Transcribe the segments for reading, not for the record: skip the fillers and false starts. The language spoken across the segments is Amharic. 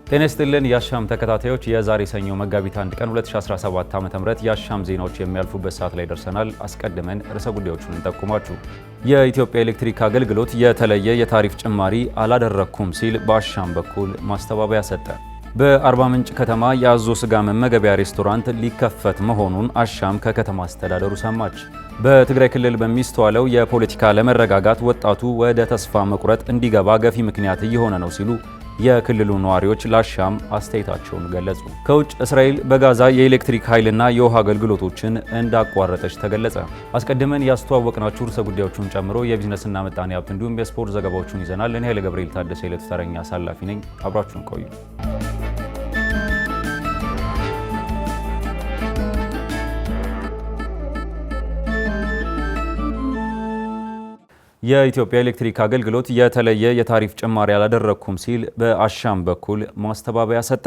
ጤና ይስጥልን የአሻም ተከታታዮች የዛሬ ሰኞ መጋቢት 1 ቀን 2017 ዓ.ም የአሻም ዜናዎች የሚያልፉበት ሰዓት ላይ ደርሰናል። አስቀድመን ርዕሰ ጉዳዮቹን እንጠቁማችሁ። የኢትዮጵያ ኤሌክትሪክ አገልግሎት የተለየ የታሪፍ ጭማሪ አላደረኩም ሲል በአሻም በኩል ማስተባበያ ሰጠ። በአርባ ምንጭ ከተማ የአዞ ስጋ መመገቢያ ሬስቶራንት ሊከፈት መሆኑን አሻም ከከተማ አስተዳደሩ ሰማች። በትግራይ ክልል በሚስተዋለው የፖለቲካ አለመረጋጋት ወጣቱ ወደ ተስፋ መቁረጥ እንዲገባ ገፊ ምክንያት እየሆነ ነው ሲሉ የክልሉ ነዋሪዎች ለአሻም አስተያየታቸውን ገለጹ። ከውጭ እስራኤል በጋዛ የኤሌክትሪክ ኃይልና የውሃ አገልግሎቶችን እንዳቋረጠች ተገለጸ። አስቀድመን ያስተዋወቅናችሁ ርዕሰ ጉዳዮቹን ጨምሮ የቢዝነስና ምጣኔ ሀብት እንዲሁም የስፖርት ዘገባዎችን ይዘናል። እኔ ኃይለ ገብርኤል ታደሰ የዕለቱ ተረኛ አሳላፊ ነኝ። አብራችሁን ቆዩ። የኢትዮጵያ ኤሌክትሪክ አገልግሎት የተለየ የታሪፍ ጭማሪ አላደረኩም ሲል በአሻም በኩል ማስተባበያ ሰጠ።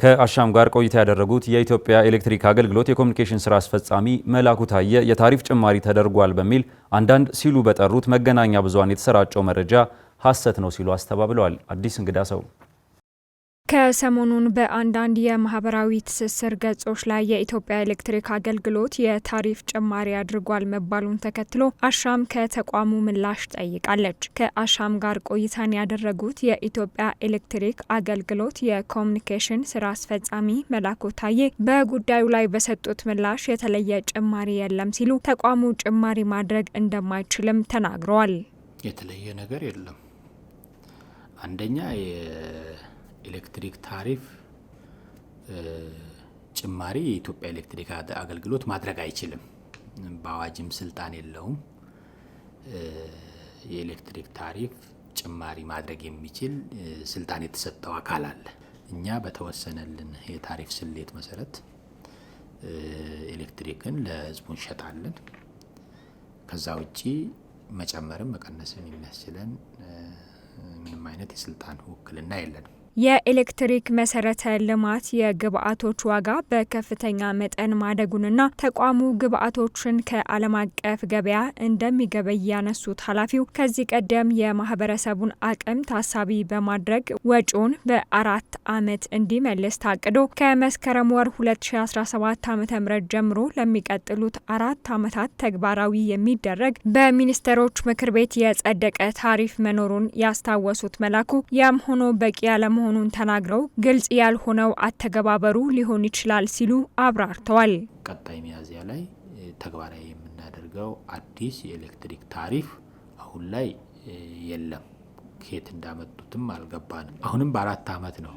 ከአሻም ጋር ቆይታ ያደረጉት የኢትዮጵያ ኤሌክትሪክ አገልግሎት የኮሚኒኬሽን ስራ አስፈጻሚ መላኩ ታየ የታሪፍ ጭማሪ ተደርጓል በሚል አንዳንድ ሲሉ በጠሩት መገናኛ ብዙሃን የተሰራጨው መረጃ ሐሰት ነው ሲሉ አስተባብለዋል። አዲስ እንግዳ ሰው ከሰሞኑን በአንዳንድ የማህበራዊ ትስስር ገጾች ላይ የኢትዮጵያ ኤሌክትሪክ አገልግሎት የታሪፍ ጭማሪ አድርጓል መባሉን ተከትሎ አሻም ከተቋሙ ምላሽ ጠይቃለች። ከአሻም ጋር ቆይታን ያደረጉት የኢትዮጵያ ኤሌክትሪክ አገልግሎት የኮሚኒኬሽን ስራ አስፈጻሚ መላኩ ታዬ በጉዳዩ ላይ በሰጡት ምላሽ የተለየ ጭማሪ የለም ሲሉ ተቋሙ ጭማሪ ማድረግ እንደማይችልም ተናግረዋል። የተለየ ነገር የለም። አንደኛ ኤሌክትሪክ ታሪፍ ጭማሪ የኢትዮጵያ ኤሌክትሪክ አገልግሎት ማድረግ አይችልም። በአዋጅም ስልጣን የለውም። የኤሌክትሪክ ታሪፍ ጭማሪ ማድረግ የሚችል ስልጣን የተሰጠው አካል አለ። እኛ በተወሰነልን የታሪፍ ስሌት መሰረት ኤሌክትሪክን ለሕዝቡ እንሸጣለን። ከዛ ውጪ መጨመርም መቀነስም የሚያስችለን ምንም አይነት የስልጣን ውክልና የለንም። የኤሌክትሪክ መሰረተ ልማት የግብአቶች ዋጋ በከፍተኛ መጠን ማደጉንና ተቋሙ ግብአቶችን ከዓለም አቀፍ ገበያ እንደሚገበይ ያነሱት ኃላፊው ከዚህ ቀደም የማህበረሰቡን አቅም ታሳቢ በማድረግ ወጪውን በ4 ዓመት እንዲመልስ ታቅዶ ከመስከረም ወር 2017 ዓ.ም ጀምሮ ለሚቀጥሉት 4 ዓመታት ተግባራዊ የሚደረግ በሚኒስትሮች ምክር ቤት የጸደቀ ታሪፍ መኖሩን ያስታወሱት መላኩ ያም ሆኖ በቂ ያለመሆኑን ተናግረው ግልጽ ያልሆነው አተገባበሩ ሊሆን ይችላል ሲሉ አብራርተዋል። ቀጣይ ሚያዝያ ላይ ተግባራዊ የምናደርገው አዲስ የኤሌክትሪክ ታሪፍ አሁን ላይ የለም። ከየት እንዳመጡትም አልገባንም። አሁንም በ4 ዓመት ነው።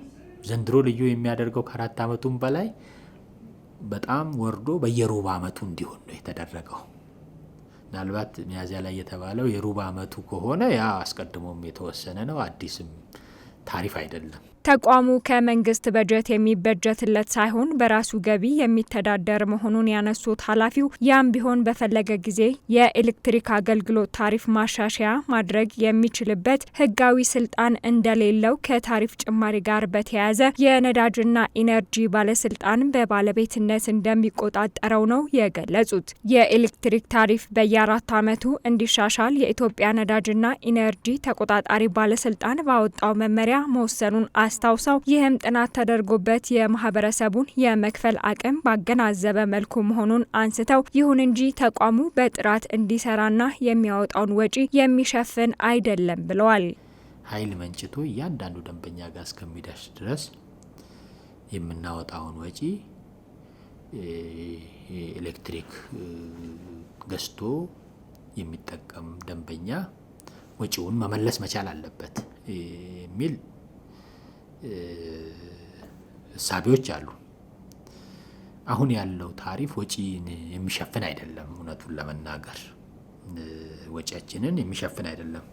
ዘንድሮ ልዩ የሚያደርገው ከ4 ዓመቱም በላይ በጣም ወርዶ በየሩብ ዓመቱ እንዲሆን ነው የተደረገው። ምናልባት ሚያዝያ ላይ የተባለው የሩብ ዓመቱ ከሆነ ያ አስቀድሞም የተወሰነ ነው፣ አዲስም ታሪፍ አይደለም። ተቋሙ ከመንግስት በጀት የሚበጀትለት ሳይሆን በራሱ ገቢ የሚተዳደር መሆኑን ያነሱት ኃላፊው ያም ቢሆን በፈለገ ጊዜ የኤሌክትሪክ አገልግሎት ታሪፍ ማሻሻያ ማድረግ የሚችልበት ሕጋዊ ስልጣን እንደሌለው ከታሪፍ ጭማሪ ጋር በተያያዘ የነዳጅና ኢነርጂ ባለስልጣን በባለቤትነት እንደሚቆጣጠረው ነው የገለጹት። የኤሌክትሪክ ታሪፍ በየ4 ዓመቱ እንዲሻሻል የኢትዮጵያ ነዳጅና ኢነርጂ ተቆጣጣሪ ባለስልጣን ባወጣው መመሪያ መወሰኑን አስታውሰው ይህም ጥናት ተደርጎበት የማህበረሰቡን የመክፈል አቅም ባገናዘበ መልኩ መሆኑን አንስተው ይሁን እንጂ ተቋሙ በጥራት እንዲሰራና የሚያወጣውን ወጪ የሚሸፍን አይደለም ብለዋል። ኃይል መንጭቶ እያንዳንዱ ደንበኛ ጋር እስከሚደርስ ድረስ የምናወጣውን ወጪ ኤሌክትሪክ ገዝቶ የሚጠቀም ደንበኛ ወጪውን መመለስ መቻል አለበት የሚል እሳቤዎች አሉ። አሁን ያለው ታሪፍ ወጪን የሚሸፍን አይደለም። እውነቱን ለመናገር ወጪያችንን የሚሸፍን አይደለም።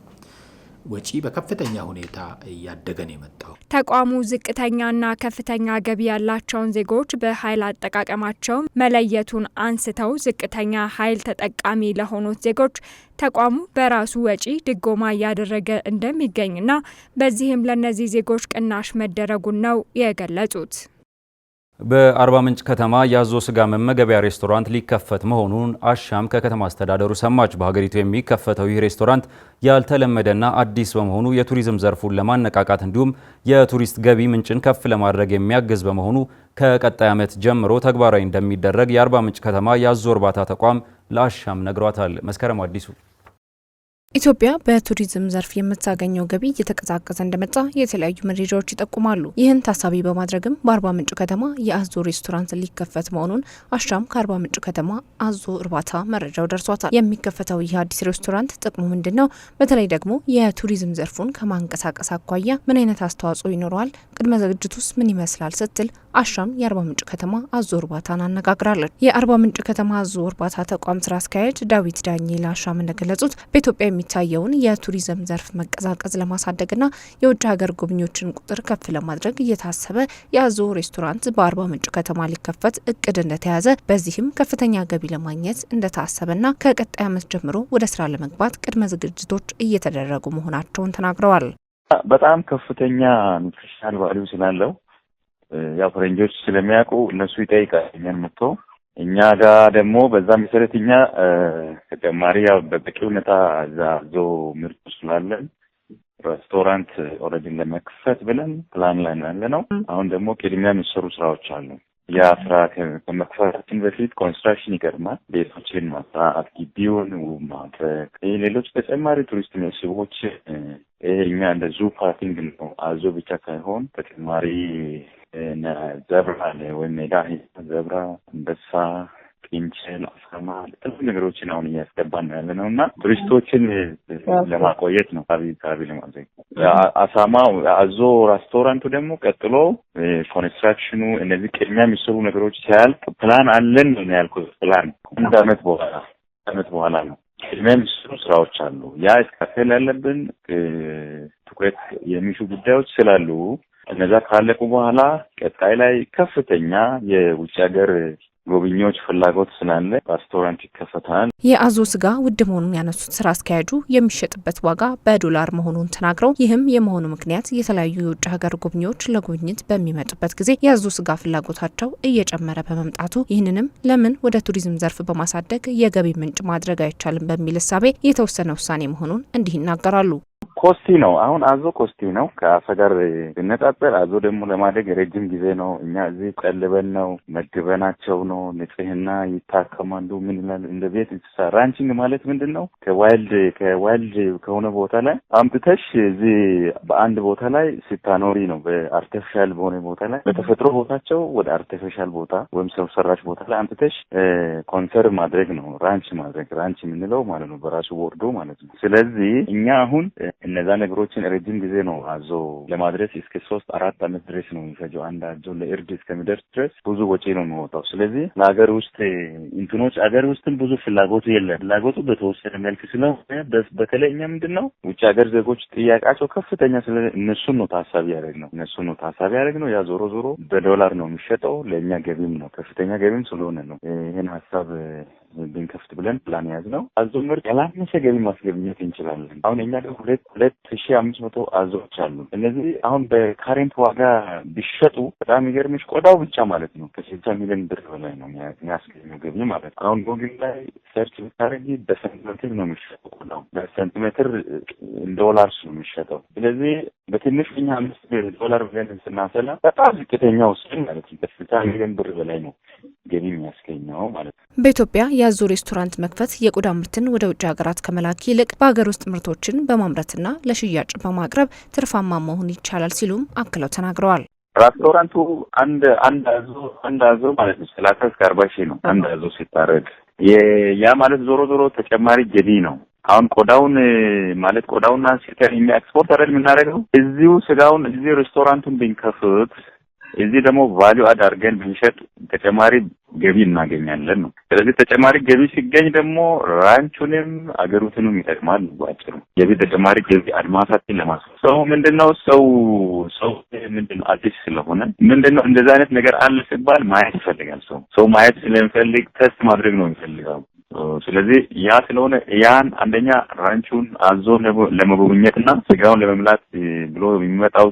ወጪ በከፍተኛ ሁኔታ እያደገ ነው የመጣው። ተቋሙ ዝቅተኛና ከፍተኛ ገቢ ያላቸውን ዜጎች በኃይል አጠቃቀማቸው መለየቱን አንስተው ዝቅተኛ ኃይል ተጠቃሚ ለሆኑት ዜጎች ተቋሙ በራሱ ወጪ ድጎማ እያደረገ እንደሚገኝና በዚህም ለነዚህ ዜጎች ቅናሽ መደረጉን ነው የገለጹት። በአርባ ምንጭ ከተማ የአዞ ስጋ መመገቢያ ሬስቶራንት ሊከፈት መሆኑን አሻም ከከተማ አስተዳደሩ ሰማች። በሀገሪቱ የሚከፈተው ይህ ሬስቶራንት ያልተለመደና አዲስ በመሆኑ የቱሪዝም ዘርፉን ለማነቃቃት እንዲሁም የቱሪስት ገቢ ምንጭን ከፍ ለማድረግ የሚያግዝ በመሆኑ ከቀጣይ ዓመት ጀምሮ ተግባራዊ እንደሚደረግ የአርባ ምንጭ ከተማ የአዞ እርባታ ተቋም ለአሻም ነግሯታል። መስከረም አዲሱ ኢትዮጵያ በቱሪዝም ዘርፍ የምታገኘው ገቢ እየተቀዛቀዘ እንደመጣ የተለያዩ መረጃዎች ይጠቁማሉ። ይህን ታሳቢ በማድረግም በአርባ ምንጭ ከተማ የአዞ ሬስቶራንት ሊከፈት መሆኑን አሻም ከአርባ ምንጭ ከተማ አዞ እርባታ መረጃው ደርሷታል። የሚከፈተው ይህ አዲስ ሬስቶራንት ጥቅሙ ምንድን ነው? በተለይ ደግሞ የቱሪዝም ዘርፉን ከማንቀሳቀስ አኳያ ምን አይነት አስተዋጽኦ ይኖረዋል? ቅድመ ዝግጅቱስ ምን ይመስላል? ስትል አሻም የአርባ ምንጭ ከተማ አዞ እርባታን አነጋግራለች። የአርባ ምንጭ ከተማ አዞ እርባታ ተቋም ስራ አስኪያጅ ዳዊት ዳኜ ለአሻም እንደገለጹት በኢትዮጵያ የሚታየውን የቱሪዝም ዘርፍ መቀዛቀዝ ለማሳደግና የውጭ ሀገር ጎብኚዎችን ቁጥር ከፍ ለማድረግ እየታሰበ የአዞ ሬስቶራንት በአርባ ምንጭ ከተማ ሊከፈት እቅድ እንደተያዘ፣ በዚህም ከፍተኛ ገቢ ለማግኘት እንደታሰበና ከቀጣይ ዓመት ጀምሮ ወደ ስራ ለመግባት ቅድመ ዝግጅቶች እየተደረጉ መሆናቸውን ተናግረዋል። በጣም ከፍተኛ ኑትሪሽናል ቫልዩ ስላለው ያው ፈረንጆች ስለሚያውቁ እነሱ ይጠይቃል እኛን መጥቶ እኛ ጋር ደግሞ በዛ መሰረት እኛ ተጨማሪ ያው በበቂ ሁኔታ እዛ አዞ ምርት ስላለን ሬስቶራንት ኦልሬዲ ለመክፈት ብለን ፕላን ላይ ነው። አሁን ደግሞ ቅድሚያ የሚሰሩ ስራዎች አሉ። ያ ስራ ከመክፈታችን በፊት ኮንስትራክሽን ይቀድማል። ቤቶችን ማስራት፣ ግቢውን ውብ ማድረግ፣ ሌሎች ተጨማሪ ቱሪስት መስህቦች እኛ እንደ ዙ ፓርኪንግ ነው። አዞ ብቻ ሳይሆን ተጨማሪ ዘብራ ወይም ሜዳ ዘብራ፣ አንበሳ፣ ቂንቸል፣ አሳማ የተለያዩ ነገሮችን አሁን እያስገባን ያለ ነው እና ቱሪስቶችን ለማቆየት ነው ካቢ ለማድረግ አሳማው አዞ ሬስቶራንቱ ደግሞ ቀጥሎ ኮንስትራክሽኑ እነዚህ ቅድሚያ የሚሰሩ ነገሮች ሲያልቅ ፕላን አለን ነው ያልኩት። ፕላን አንድ አመት በኋላ ነው ቅድሚያ የሚሰሩ ስራዎች አሉ። ያ እስካፈል ያለብን ትኩረት የሚሹ ጉዳዮች ስላሉ እነዛ ካለቁ በኋላ ቀጣይ ላይ ከፍተኛ የውጭ ሀገር ጎብኚዎች ፍላጎት ስላለ ሬስቶራንት ይከፈታል። የአዞ ስጋ ውድ መሆኑን ያነሱት ስራ አስኪያጁ የሚሸጥበት ዋጋ በዶላር መሆኑን ተናግረው ይህም የመሆኑ ምክንያት የተለያዩ የውጭ ሀገር ጎብኚዎች ለጉብኝት በሚመጡበት ጊዜ የአዞ ስጋ ፍላጎታቸው እየጨመረ በመምጣቱ ይህንንም ለምን ወደ ቱሪዝም ዘርፍ በማሳደግ የገቢ ምንጭ ማድረግ አይቻልም በሚል እሳቤ የተወሰነ ውሳኔ መሆኑን እንዲህ ይናገራሉ። ኮስቲ ነው። አሁን አዞ ኮስቲ ነው ከአሳ ጋር ሲነጻጸር። አዞ ደግሞ ለማደግ ረጅም ጊዜ ነው። እኛ እዚህ ቀልበን ነው መግበናቸው ነው። ንጽህና ይታከማሉ። ምን ይላል እንደ ቤት እንስሳ። ራንቺንግ ማለት ምንድን ነው? ከዋይልድ ከሆነ ቦታ ላይ አምጥተሽ እዚህ በአንድ ቦታ ላይ ስታኖሪ ነው። በአርቲፊሻል በሆነ ቦታ ላይ በተፈጥሮ ቦታቸው ወደ አርቲፊሻል ቦታ ወይም ሰው ሰራሽ ቦታ ላይ አምጥተሽ ኮንሰርቭ ማድረግ ነው። ራንች ማድረግ ራንች የምንለው ማለት ነው በራሱ ወርዶ ማለት ነው። ስለዚህ እኛ አሁን እነዛ ነገሮችን ረጅም ጊዜ ነው አዞ ለማድረስ እስከ 3-4 አመት ድረስ ነው የሚፈጀው። አንድ አዞ ለእርድ እስከሚደርስ ድረስ ብዙ ወጪ ነው የሚወጣው። ስለዚህ ለሀገር ውስጥ እንትኖች ሀገር ውስጥም ብዙ ፍላጎቱ የለም። ፍላጎቱ በተወሰነ መልክ ስለሆነ በተለይ እኛ ምንድነው ውጭ ሀገር ዜጎች ጥያቄያቸው ከፍተኛ ስለ እነሱን ነው ታሳቢ ያደረግነው። ያ ዞሮ በዶላር ነው የሚሸጠው። ለእኛ ገቢም ነው ከፍተኛ ገቢም ስለሆነ ነው ይሄን ሀሳብ ብንከፍት ብለን ፕላን ያዝ ነው። አዞ ምርት ያላነሰ ገቢ ማስገኘት እንችላለን። አሁን እኛ ደግሞ 2500 አዞዎች አሉ። እነዚህ አሁን በካሬንት ዋጋ ቢሸጡ በጣም ይገርምሽ ቆዳው ብቻ ማለት ነው ከ60 ሚሊዮን ብር በላይ ነው የሚያስገኘው ገቢ ማለት ነው። አሁን ጎግል ላይ ሰርች ብታደርጊ በሴንቲሜትር ነው የሚሸጠው ቆዳው። በሴንቲሜትር ዶላርስ ነው የሚሸጠው። ስለዚህ በትንሽ እኛ $5 ብለን ስናሰላ በጣም ዝቅተኛው ስን ማለት ነው ከ60 ሚሊዮን ብር በላይ ነው ገቢ የሚያስገኘው ማለት ነው። በኢትዮጵያ የአዞ ሬስቶራንት መክፈት የቆዳ ምርትን ወደ ውጭ ሀገራት ከመላክ ይልቅ በሀገር ውስጥ ምርቶችን በማምረትና ለሽያጭ በማቅረብ ትርፋማ መሆን ይቻላል ሲሉም አክለው ተናግረዋል። ሬስቶራንቱ አንድ አዞ ማለት ነው 30 እስከ 40 ሺህ ነው አንድ አዞ ሲታረድ። ያ ማለት ዞሮ ተጨማሪ ገቢ ነው። አሁን ቆዳውና ሲከር ኤክስፖርት አይደል የምናደርገው። እዚሁ ስጋውን እዚህ ሬስቶራንቱን ብንከፍት እዚህ ደግሞ ቫልዩ አድ አድርገን ብንሸጥ ተጨማሪ ገቢ እናገኛለን ነው። ስለዚህ ተጨማሪ ገቢ ሲገኝ ደግሞ ራንቹንም አገሩትንም ይጠቅማል። ባጭሩ ተጨማሪ ገቢ አድማሳችን ለማስፋት ሰው ምንድነው አዲስ ስለሆነ ምንድነው እንደዛ አይነት ነገር አለ ሲባል ማየት ይፈልጋል። ሰው ማየት ስለሚፈልግ ቴስት ማድረግ ነው የሚፈልገው። ስለዚህ ያ ስለሆነ ያን አንደኛ ራንቹን አዞ ለመጎብኘትና ስጋውን ለመብላት ብሎ የሚመጣው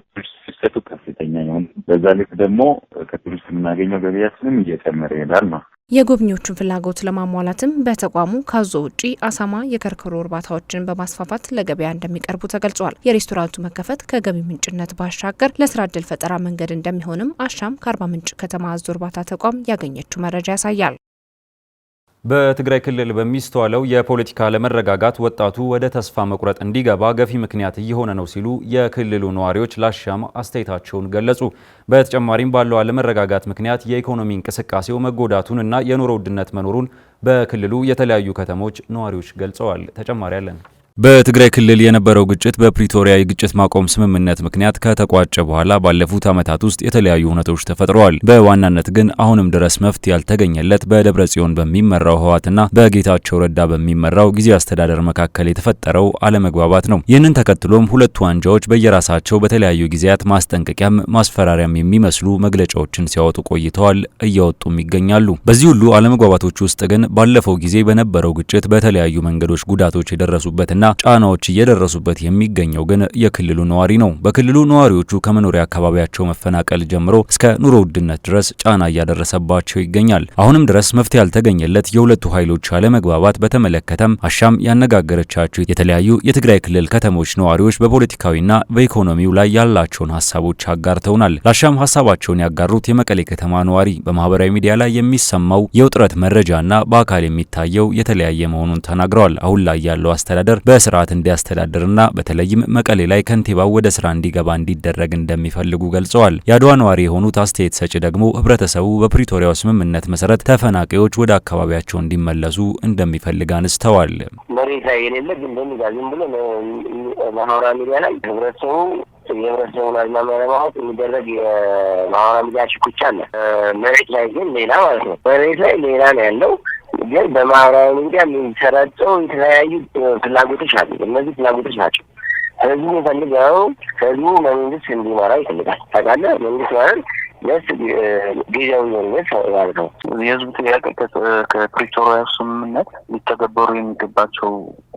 ፍሰቱ ከፍተኛ ይሆን በዛ ልክ ደግሞ ከቱሪስት የምናገኘው ገቢያችንም እየጨመረ ይሄዳል ነው። የጎብኚዎቹን ፍላጎት ለማሟላትም በተቋሙ ካዞ ውጪ አሳማ፣ የከርከሮ እርባታዎችን በማስፋፋት ለገበያ እንደሚቀርቡ ተገልጿል። የሬስቶራንቱ መከፈት ከገቢ ምንጭነት ባሻገር ለስራ ዕድል ፈጠራ መንገድ እንደሚሆንም አሻም ከአርባ ምንጭ ከተማ አዞ እርባታ ተቋም ያገኘችው መረጃ ያሳያል። በትግራይ ክልል በሚስተዋለው የፖለቲካ አለመረጋጋት ወጣቱ ወደ ተስፋ መቁረጥ እንዲገባ ገፊ ምክንያት እየሆነ ነው ሲሉ የክልሉ ነዋሪዎች ለአሻም አስተያየታቸውን ገለጹ። በተጨማሪም ባለው አለመረጋጋት ምክንያት የኢኮኖሚ እንቅስቃሴው መጎዳቱንና የኑሮ ውድነት መኖሩን በክልሉ የተለያዩ ከተሞች ነዋሪዎች ገልጸዋል። ተጨማሪ አለን። በትግራይ ክልል የነበረው ግጭት በፕሪቶሪያ የግጭት ማቆም ስምምነት ምክንያት ከተቋጨ በኋላ ባለፉት ዓመታት ውስጥ የተለያዩ ሁነቶች ተፈጥረዋል። በዋናነት ግን አሁንም ድረስ መፍትሄ ያልተገኘለት በደብረ ጽዮን በሚመራው ህወሓትና በጌታቸው ረዳ በሚመራው ጊዜያዊ አስተዳደር መካከል የተፈጠረው አለመግባባት ነው። ይህንን ተከትሎም ሁለቱ አንጃዎች በየራሳቸው በተለያዩ ጊዜያት ማስጠንቀቂያም ማስፈራሪያም የሚመስሉ መግለጫዎችን ሲያወጡ ቆይተዋል፣ እያወጡም ይገኛሉ። በዚህ ሁሉ አለመግባባቶች ውስጥ ግን ባለፈው ጊዜ በነበረው ግጭት በተለያዩ መንገዶች ጉዳቶች የደረሱበትና ጫናዎች እየደረሱበት የሚገኘው ግን የክልሉ ነዋሪ ነው። በክልሉ ነዋሪዎቹ ከመኖሪያ አካባቢያቸው መፈናቀል ጀምሮ እስከ ኑሮ ውድነት ድረስ ጫና እያደረሰባቸው ይገኛል። አሁንም ድረስ መፍትሄ ያልተገኘለት የሁለቱ ኃይሎች አለመግባባት በተመለከተም አሻም ያነጋገረቻቸው የተለያዩ የትግራይ ክልል ከተሞች ነዋሪዎች በፖለቲካዊና በኢኮኖሚው ላይ ያላቸውን ሀሳቦች አጋርተውናል። ለአሻም ሀሳባቸውን ያጋሩት የመቀሌ ከተማ ነዋሪ በማህበራዊ ሚዲያ ላይ የሚሰማው የውጥረት መረጃና በአካል የሚታየው የተለያየ መሆኑን ተናግረዋል። አሁን ላይ ያለው አስተዳደር በስርዓት እንዲያስተዳድርና በተለይም መቀሌ ላይ ከንቲባው ወደ ስራ እንዲገባ እንዲደረግ እንደሚፈልጉ ገልጸዋል። የአድዋ ነዋሪ የሆኑት አስተያየት ሰጪ ደግሞ ህብረተሰቡ በፕሪቶሪያው ስምምነት መሰረት ተፈናቃዮች ወደ አካባቢያቸው እንዲመለሱ እንደሚፈልግ አንስተዋል። መሬት ላይ የሌለ ግን ዝም ብሎ ማህበራዊ ሚዲያ ላይ የህብረተሰቡን አዝማሚያ ለማወቅ የሚደረግ የማህበራዊ ሚዲያ ሽኩቻ አለ። መሬት ላይ ግን ሌላ ማለት ነው። መሬት ላይ ሌላ ነው ያለው። ግን በማህበራዊ ሚዲያ የሚሰራጨው የተለያዩ ፍላጎቶች አሉ። እነዚህ ፍላጎቶች ናቸው ህዝቡ የሚፈልገው። ህዝቡ መንግስት እንዲመራ ይፈልጋል። ታውቃለህ፣ መንግስት ማለት ጊዜያዊ መንግስት ማለት ነው። የህዝቡ ጥያቄ ከፕሪቶሪያ ስምምነት ሊተገበሩ የሚገባቸው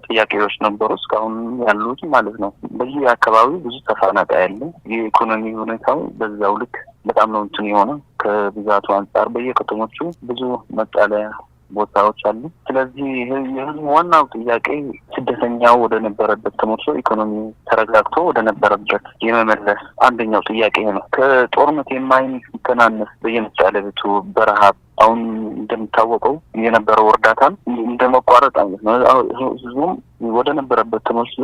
ጥያቄዎች ነበሩ፣ እስካሁን ያሉት ማለት ነው። በዚህ አካባቢ ብዙ ተፈናቃይ ያለ፣ የኢኮኖሚ ሁኔታው በዛው ልክ በጣም ነው እንትን የሆነ ከብዛቱ አንጻር በየከተሞቹ ብዙ መጠለያ ቦታዎች አሉ። ስለዚህ የህዝቡ ዋናው ጥያቄ ስደተኛው ወደ ነበረበት ተመልሶ ኢኮኖሚ ተረጋግቶ ወደ ነበረበት የመመለስ አንደኛው ጥያቄ ነው። ከጦርነት የማይተናነስ በየመጠለያ ቤቱ በረሃብ አሁን እንደሚታወቀው የነበረው እርዳታም እንደመቋረጥ አይነት ነው። ህዝቡም ወደ ነበረበት ተመልሶ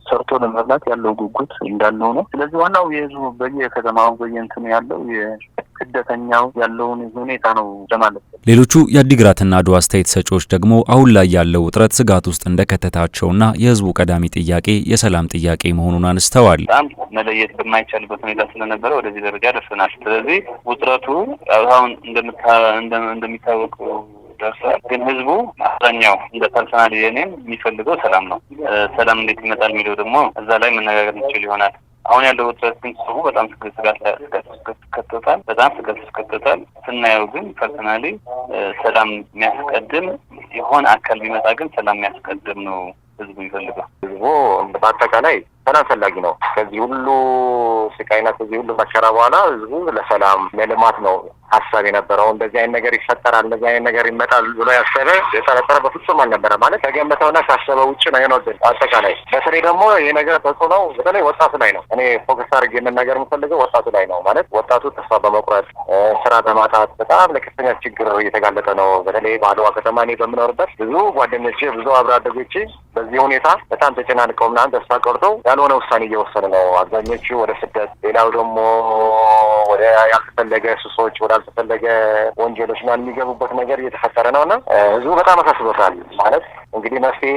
ሰርቶ ለመብላት ያለው ጉጉት እንዳለው ነው። ስለዚህ ዋናው የህዝቡ በየከተማው በየእንትኑ ያለው ስደተኛው ያለውን ሁኔታ ነው ለማለት ነው። ሌሎቹ የአዲግራትና አድዋ አስተያየት ሰጪዎች ደግሞ አሁን ላይ ያለው ውጥረት ስጋት ውስጥ እንደከተታቸውና የህዝቡ ቀዳሚ ጥያቄ የሰላም ጥያቄ መሆኑን አንስተዋል። በጣም መለየት በማይቻልበት ሁኔታ ስለነበረ ወደዚህ ደረጃ ደርሰናል። ስለዚህ ውጥረቱ አሁን እንደሚታወቀው ደርሷል። ግን ህዝቡ አብዛኛው እንደ ፐርሰናል የኔም የሚፈልገው ሰላም ነው። ሰላም እንዴት ይመጣል የሚለው ደግሞ እዛ ላይ መነጋገር እንችል ይሆናል። አሁን ያለው ውጥረት ግን ሰው በጣም ስጋት ከቶታል። ስናየው ግን ፐርሰናሊ ሰላም የሚያስቀድም የሆነ አካል ቢመጣ ግን ሰላም የሚያስቀድም ነው ህዝቡ የሚፈልገው። ህዝቡ በአጠቃላይ ሰላም ፈላጊ ነው። ከዚህ ሁሉ ስቃይና ከዚህ ሁሉ መከራ በኋላ ህዝቡ ለሰላም ለልማት ነው ሀሳብ የነበረው። እንደዚህ አይነት ነገር ይፈጠራል፣ እንደዚህ አይነት ነገር ይመጣል ብሎ ያሰበ የጠረጠረ በፍጹም አልነበረ። ማለት ከገመተውና ካሰበ ውጭ ነው የሆነው። አጠቃላይ በተለይ ደግሞ ይህ ነገር ተጽዕኖው በተለይ ወጣቱ ላይ ነው። እኔ ፎከስ አድርጌ የምናገር የምፈልገው ወጣቱ ላይ ነው። ማለት ወጣቱ ተስፋ በመቁረጥ ስራ በማጣት በጣም ለከፍተኛ ችግር እየተጋለጠ ነው። በተለይ በአድዋ ከተማ እኔ በምኖርበት ብዙ ጓደኞቼ፣ ብዙ አብሮ አደጎቼ በዚህ ሁኔታ በጣም ተጨናንቀው ምናምን ተስፋ ቆርጠው ያልሆነ ውሳኔ እየወሰኑ ነው። አብዛኞቹ ወደ ስደት፣ ሌላው ደግሞ ወደ ያልተፈለገ ሱሶች፣ ወደ ያልተፈለገ ወንጀሎች ምናምን የሚገቡበት ነገር እየተፈጠረ ነውና ህዝቡ በጣም አሳስቦታል። ማለት እንግዲህ መፍትሄ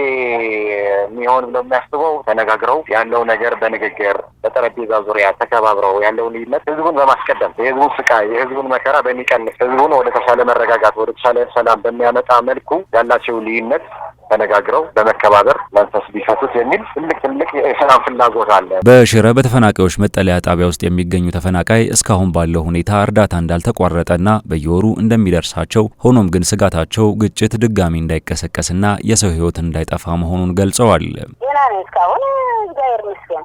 የሚሆን ብለው የሚያስበው ተነጋግረው ያለው ነገር በንግግር በጠረጴዛ ዙሪያ ተከባብረው ያለውን ልዩነት ህዝቡን በማስቀደም የህዝቡን ስቃይ የህዝቡን መከራ በሚቀንስ ህዝቡን ወደ ተሻለ መረጋጋት ወደ ተሻለ ሰላም በሚያመጣ መልኩ ያላቸው ልዩነት ተነጋግረው በመከባበር መንፈስ ቢፈቱት የሚል ትልቅ የሰላም ፍላጎት አለ። በሽረ በተፈናቃዮች መጠለያ ጣቢያ ውስጥ የሚገኙ ተፈናቃይ እስካሁን ባለው ሁኔታ እርዳታ እንዳልተቋረጠና በየወሩ እንደሚደርሳቸው፣ ሆኖም ግን ስጋታቸው ግጭት ድጋሚ እንዳይቀሰቀስና የሰው ህይወት እንዳይጠፋ መሆኑን ገልጸዋል። ገና ነው እስካሁን እግዚአብሔር ይመስገን።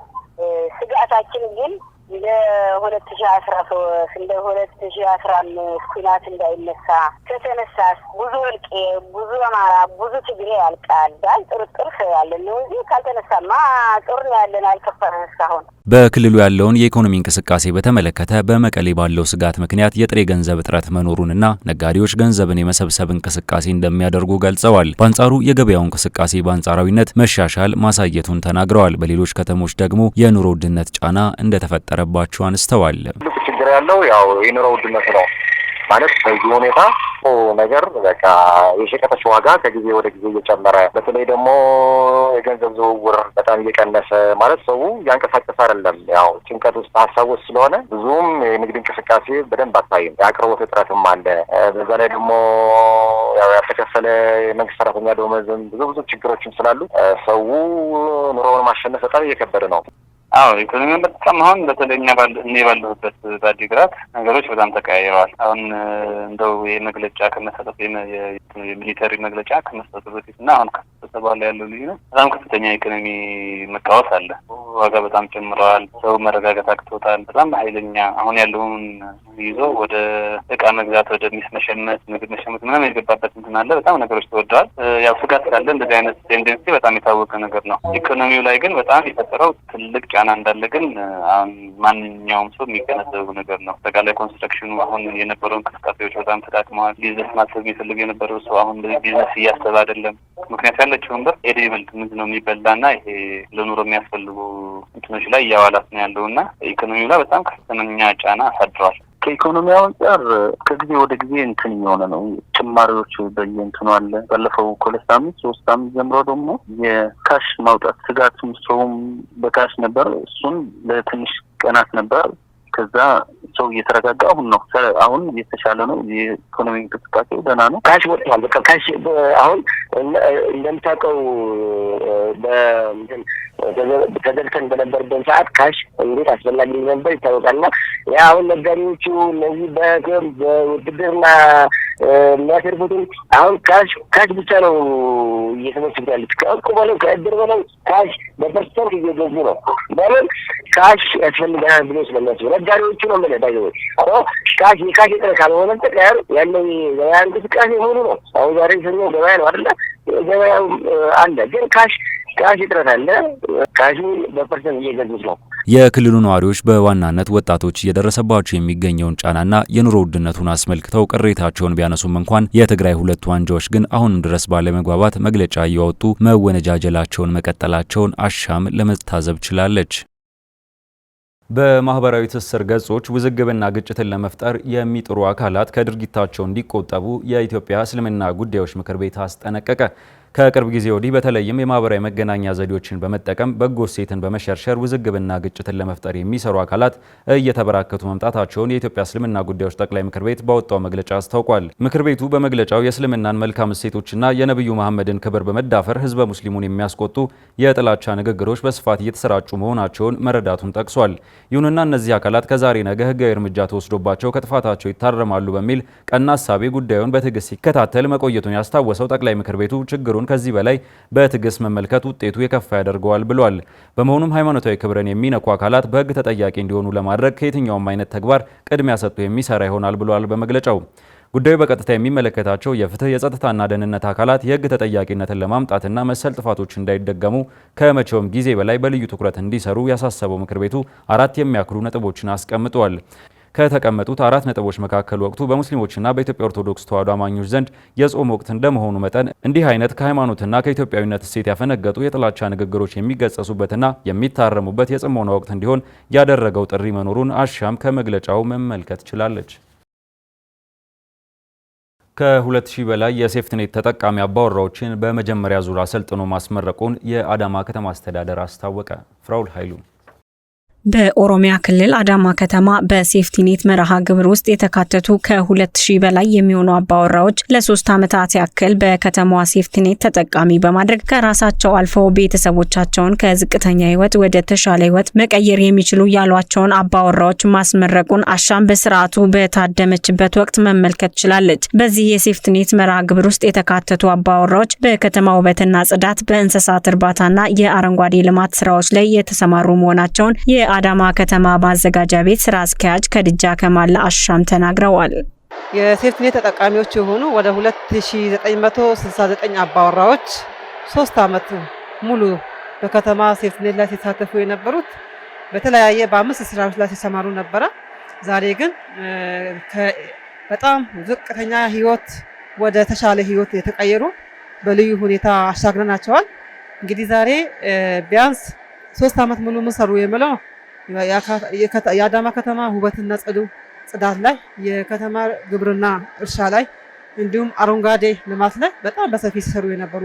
ስጋታችን ግን ለ2013 እንደ 2015 ኩናት እንዳይነሳ ከተነሳስ ብዙ ወልቄ ብዙ አማራ ብዙ ትግሬ ያልቃል ዳል ጥርጥር ያለ ነው እንጂ ካልተነሳማ ጦር ነው ያለን አልከፈረን እስካሁን። በክልሉ ያለውን የኢኮኖሚ እንቅስቃሴ በተመለከተ በመቀሌ ባለው ስጋት ምክንያት የጥሬ ገንዘብ እጥረት መኖሩንና ነጋዴዎች ገንዘብን የመሰብሰብ እንቅስቃሴ እንደሚያደርጉ ገልጸዋል። በአንጻሩ የገበያው እንቅስቃሴ በአንጻራዊነት መሻሻል ማሳየቱን ተናግረዋል። በሌሎች ከተሞች ደግሞ የኑሮ ውድነት ጫና እንደተፈጠረባቸው አንስተዋል። ችግር ያለው ያው የኑሮ ውድነት ነው ማለት በዚህ ሁኔታ ነገር በቃ የሸቀጦች ዋጋ ከጊዜ ወደ ጊዜ እየጨመረ በተለይ ደግሞ የገንዘብ ዝውውር በጣም እየቀነሰ ማለት ሰው ያንቀሳቀስ አይደለም። ያው ጭንቀት ውስጥ ሀሳብ ውስጥ ስለሆነ ብዙም የንግድ እንቅስቃሴ በደንብ አታይም። የአቅርቦት እጥረትም አለ። በዛ ላይ ደግሞ ያው ያልተከፈለ የመንግስት ሰራተኛ ደሞዝም ብዙ ችግሮችም ስላሉ ሰው ኑሮውን ማሸነፍ በጣም እየከበደ ነው። አዎ ኢኮኖሚውን በጣም አሁን በተለይኛ እኔ ባለሁበት በአዲግራት ነገሮች በጣም ተቀያይረዋል። አሁን እንደው የመግለጫ ከመሰጠት የሚሊተሪ መግለጫ ከመስጠቱ በፊትና አሁን ከሰጠ በኋላ ያለው ልዩነት በጣም ከፍተኛ የኢኮኖሚ መቃወስ አለ። ዋጋ በጣም ጨምረዋል። ሰው መረጋጋት አቅቶታል። በጣም ኃይለኛ አሁን ያለውን ይዞ ወደ እቃ መግዛት ወደ መሸመት ምግብ መሸመት ምናምን የገባበት እንትን አለ። በጣም ነገሮች ተወደዋል። ያው ስጋት ካለ እንደዚህ አይነት ቴንደንሲ በጣም የታወቀ ነገር ነው። ኢኮኖሚው ላይ ግን በጣም የፈጠረው ትልቅ ጫና እንዳለ ግን አሁን ማንኛውም ሰው የሚገነዘበው ነገር ነው። አጠቃላይ ኮንስትራክሽኑ አሁን የነበረው እንቅስቃሴዎች በጣም ተዳክመዋል። ቢዝነስ ማሰብ የሚፈልግ የነበረው ሰው አሁን ቢዝነስ እያሰበ አይደለም። ምክንያት ያለችውን ብር ኤዲብል ምንድን ነው የሚበላና ይሄ ለኑሮ የሚያስፈልጉ እንትኖች ላይ እያዋላት ነው ያለውና ኢኮኖሚው ላይ በጣም ከፍተኛ ጫና አሳድሯል። ከኢኮኖሚ አንጻር ከጊዜ ወደ ጊዜ እንትን እየሆነ ነው። ጭማሪዎች በየእንትኑ አለ። ባለፈው 2 ሳምንት 3 ሳምንት ጀምሮ ደግሞ የካሽ ማውጣት ስጋቱም ሰውም በካሽ ነበር። እሱን ለትንሽ ቀናት ነበር። ከዛ ሰው እየተረጋጋ አሁን እየተሻለ ነው። የኢኮኖሚ እንቅስቃሴው ደህና ነው። ካሽ ወጥቷል። በቃ ካሽ አሁን እንደምታውቀው ተዘግተን በነበረበት ሰዓት ካሽ እንዴት አስፈላጊ ነበር ይታወቃልና ያ አሁን ነጋዴዎቹ እነዚህ በውድድርና የሚያሰርፉትን አሁን ካሽ ብቻ ነው እየተመሰሉ ያሉት። ከእቁ በለው ከእድር በለው ካሽ በፐርሰንት እየገዙ ነው። ለምን ካሽ ያስፈልጋል ብሎ ስለሚያስቡ ነጋዴዎቹ ነው የምንዳየው። ካሽ የካሽ እጥረት ካልሆነ በስተቀር ያለው የገበያ እንቅስቃሴ ሙሉ ነው። አሁን ዛሬ ሰኞ ገበያ ነው አይደለ? ገበያው አለ ግን ካሽ እጥረት አለ። ካሹን በፐርሰንት እየገዙት ነው። የክልሉ ነዋሪዎች በዋናነት ወጣቶች እየደረሰባቸው የሚገኘውን ጫናና የኑሮ ውድነቱን አስመልክተው ቅሬታቸውን ቢያነሱም እንኳን የትግራይ ሁለቱ አንጃዎች ግን አሁንም ድረስ ባለመግባባት መግለጫ እያወጡ መወነጃጀላቸውን መቀጠላቸውን አሻም ለመታዘብ ችላለች። በማህበራዊ ትስስር ገጾች ውዝግብና ግጭትን ለመፍጠር የሚጥሩ አካላት ከድርጊታቸው እንዲቆጠቡ የኢትዮጵያ እስልምና ጉዳዮች ምክር ቤት አስጠነቀቀ። ከቅርብ ጊዜ ወዲህ በተለይም የማህበራዊ መገናኛ ዘዴዎችን በመጠቀም በጎ እሴትን በመሸርሸር ውዝግብና ግጭትን ለመፍጠር የሚሰሩ አካላት እየተበራከቱ መምጣታቸውን የኢትዮጵያ እስልምና ጉዳዮች ጠቅላይ ምክር ቤት ባወጣው መግለጫ አስታውቋል። ምክር ቤቱ በመግለጫው የእስልምናን መልካም እሴቶችና የነብዩ መሐመድን ክብር በመዳፈር ህዝበ ሙስሊሙን የሚያስቆጡ የጥላቻ ንግግሮች በስፋት እየተሰራጩ መሆናቸውን መረዳቱን ጠቅሷል። ይሁንና እነዚህ አካላት ከዛሬ ነገ ህጋዊ እርምጃ ተወስዶባቸው ከጥፋታቸው ይታረማሉ በሚል ቀና ሐሳቤ ጉዳዩን በትዕግስት ሲከታተል መቆየቱን ያስታወሰው ጠቅላይ ምክር ቤቱ ችግሩን ከዚህ በላይ በትዕግስት መመልከት ውጤቱ የከፋ ያደርገዋል ብሏል። በመሆኑም ሃይማኖታዊ ክብርን የሚነኩ አካላት በህግ ተጠያቂ እንዲሆኑ ለማድረግ ከየትኛውም አይነት ተግባር ቅድሚያ ሰጥቶ የሚሰራ ይሆናል ብሏል። በመግለጫው ጉዳዩ በቀጥታ የሚመለከታቸው የፍትህ የጸጥታና ደህንነት አካላት የህግ ተጠያቂነትን ለማምጣትና መሰል ጥፋቶች እንዳይደገሙ ከመቼውም ጊዜ በላይ በልዩ ትኩረት እንዲሰሩ ያሳሰበው ምክር ቤቱ 4 የሚያክሉ ነጥቦችን አስቀምጧል። ከተቀመጡት 4 ነጥቦች መካከል ወቅቱ በሙስሊሞችና በኢትዮጵያ ኦርቶዶክስ ተዋሕዶ አማኞች ዘንድ የጾም ወቅት እንደመሆኑ መጠን እንዲህ አይነት ከሃይማኖትና ከኢትዮጵያዊነት እሴት ያፈነገጡ የጥላቻ ንግግሮች የሚገጸሱበትና የሚታረሙበት የጽሞና ወቅት እንዲሆን ያደረገው ጥሪ መኖሩን አሻም ከመግለጫው መመልከት ችላለች። ከ2000 በላይ የሴፍትኔት ተጠቃሚ አባወራዎችን በመጀመሪያ ዙር አሰልጥኖ ማስመረቁን የአዳማ ከተማ አስተዳደር አስታወቀ። ፍራውል ኃይሉ በኦሮሚያ ክልል አዳማ ከተማ በሴፍቲኔት መርሃ ግብር ውስጥ የተካተቱ ከ2000 በላይ የሚሆኑ አባወራዎች ለ3 ዓመታት ያክል በከተማዋ ሴፍቲኔት ተጠቃሚ በማድረግ ከራሳቸው አልፈው ቤተሰቦቻቸውን ከዝቅተኛ ህይወት ወደ ተሻለ ህይወት መቀየር የሚችሉ ያሏቸውን አባወራዎች ማስመረቁን አሻም በስርዓቱ በታደመችበት ወቅት መመልከት ችላለች። በዚህ የሴፍቲኔት መርሃ ግብር ውስጥ የተካተቱ አባወራዎች በከተማ ውበትና ጽዳት፣ በእንስሳት እርባታና የአረንጓዴ ልማት ስራዎች ላይ የተሰማሩ መሆናቸውን በአዳማ ከተማ ማዘጋጃ ቤት ስራ አስኪያጅ ከድጃ ከማል አሻም ተናግረዋል። የሴፍቲኔት ተጠቃሚዎች የሆኑ ወደ 2969 አባወራዎች 3 ዓመት ሙሉ በከተማ ሴፍቲኔት ላይ ሲሳተፉ የነበሩት በተለያየ በ5 ስራዎች ላይ ሲሰማሩ ነበረ። ዛሬ ግን በጣም ዝቅተኛ ህይወት ወደ ተሻለ ህይወት የተቀየሩ በልዩ ሁኔታ አሻግረናቸዋል። እንግዲህ ዛሬ ቢያንስ 3 ዓመት ሙሉ ምን ሰሩ የምለው የአዳማ ከተማ ውበትና ጽዳት ላይ፣ የከተማ ግብርና እርሻ ላይ እንዲሁም አረንጓዴ ልማት ላይ በጣም በሰፊ ሲሰሩ የነበሩ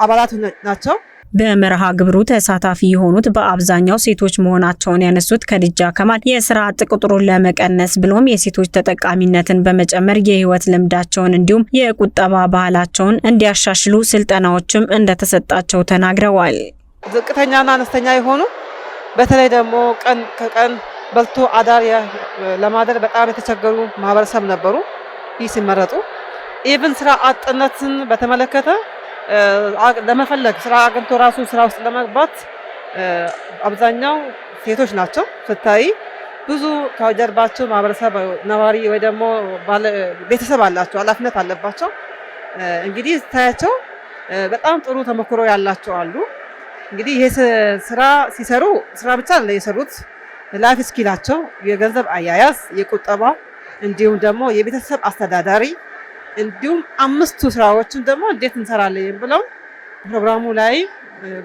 አባላት ናቸው። በመርሃ ግብሩ ተሳታፊ የሆኑት በአብዛኛው ሴቶች መሆናቸውን ያነሱት ከድጃ ከማል የስራ አጥ ቁጥሩን ለመቀነስ ብሎም የሴቶች ተጠቃሚነትን በመጨመር የህይወት ልምዳቸውን እንዲሁም የቁጠባ ባህላቸውን እንዲያሻሽሉ ስልጠናዎችም እንደተሰጣቸው ተናግረዋል። ዝቅተኛና አነስተኛ የሆኑ በተለይ ደግሞ ቀን ከቀን በልቶ አዳር ለማደር በጣም የተቸገሩ ማህበረሰብ ነበሩ። ይህ ሲመረጡ ኢቭን ስራ አጥነትን በተመለከተ ለመፈለግ ስራ አግኝቶ ራሱ ስራ ውስጥ ለመግባት አብዛኛው ሴቶች ናቸው። ስታይ ብዙ ከጀርባቸው ማህበረሰብ ነዋሪ ወይ ደግሞ ቤተሰብ አላቸው፣ ኃላፊነት አለባቸው። እንግዲህ ስታያቸው በጣም ጥሩ ተሞክሮ ያላቸው አሉ። እንግዲህ ይሄ ስራ ሲሰሩ ስራ ብቻ ነው የሰሩት። ላይፍ ስኪላቸው የገንዘብ አያያዝ፣ የቁጠባ እንዲሁም ደግሞ የቤተሰብ አስተዳዳሪ እንዲሁም 5ቱ ስራዎችን ደግሞ እንዴት እንሰራለን ብለው ፕሮግራሙ ላይ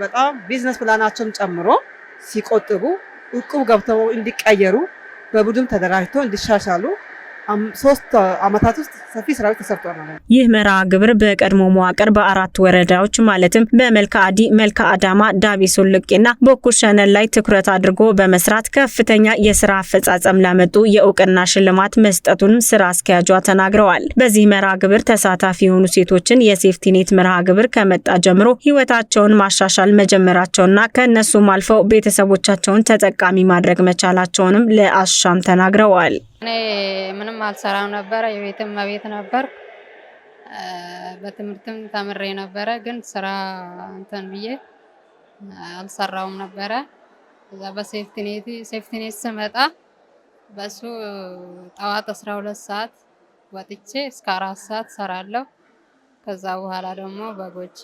በጣም ቢዝነስ ፕላናቸውን ጨምሮ ሲቆጥቡ እቁብ ገብተው እንዲቀየሩ በቡድን ተደራጅተው እንዲሻሻሉ 3 ዓመታት ውስጥ ሰፊ ስራዎች ተሰርቷል ማለት ነው። ይህ መርሃ ግብር በቀድሞ መዋቅር በ4 ወረዳዎች ማለትም በመልካ አዲ፣ መልካ አዳማ፣ ዳቢ ሶልቄና በኩር ሸነል ላይ ትኩረት አድርጎ በመስራት ከፍተኛ የስራ አፈጻጸም ላመጡ የእውቅና ሽልማት መስጠቱን ስራ አስኪያጇ ተናግረዋል። በዚህ መርሃ ግብር ተሳታፊ የሆኑ ሴቶችን የሴፍቲኔት መርሃ ግብር ከመጣ ጀምሮ ህይወታቸውን ማሻሻል መጀመራቸውና ከነሱም አልፈው ቤተሰቦቻቸውን ተጠቃሚ ማድረግ መቻላቸውንም ለአሻም ተናግረዋል። እኔ ምንም አልሰራም ነበር፣ የቤትም መቤት ነበር። በትምህርትም ተምሬ ነበረ፣ ግን ስራ እንትን ብዬ አልሰራውም ነበረ። እዛ በሴፍቲኔት ስመጣ በሱ ጠዋት 12 ሰዓት ወጥቼ እስከ 4 ሰዓት ሰራለሁ። ከዛ በኋላ ደግሞ በጎች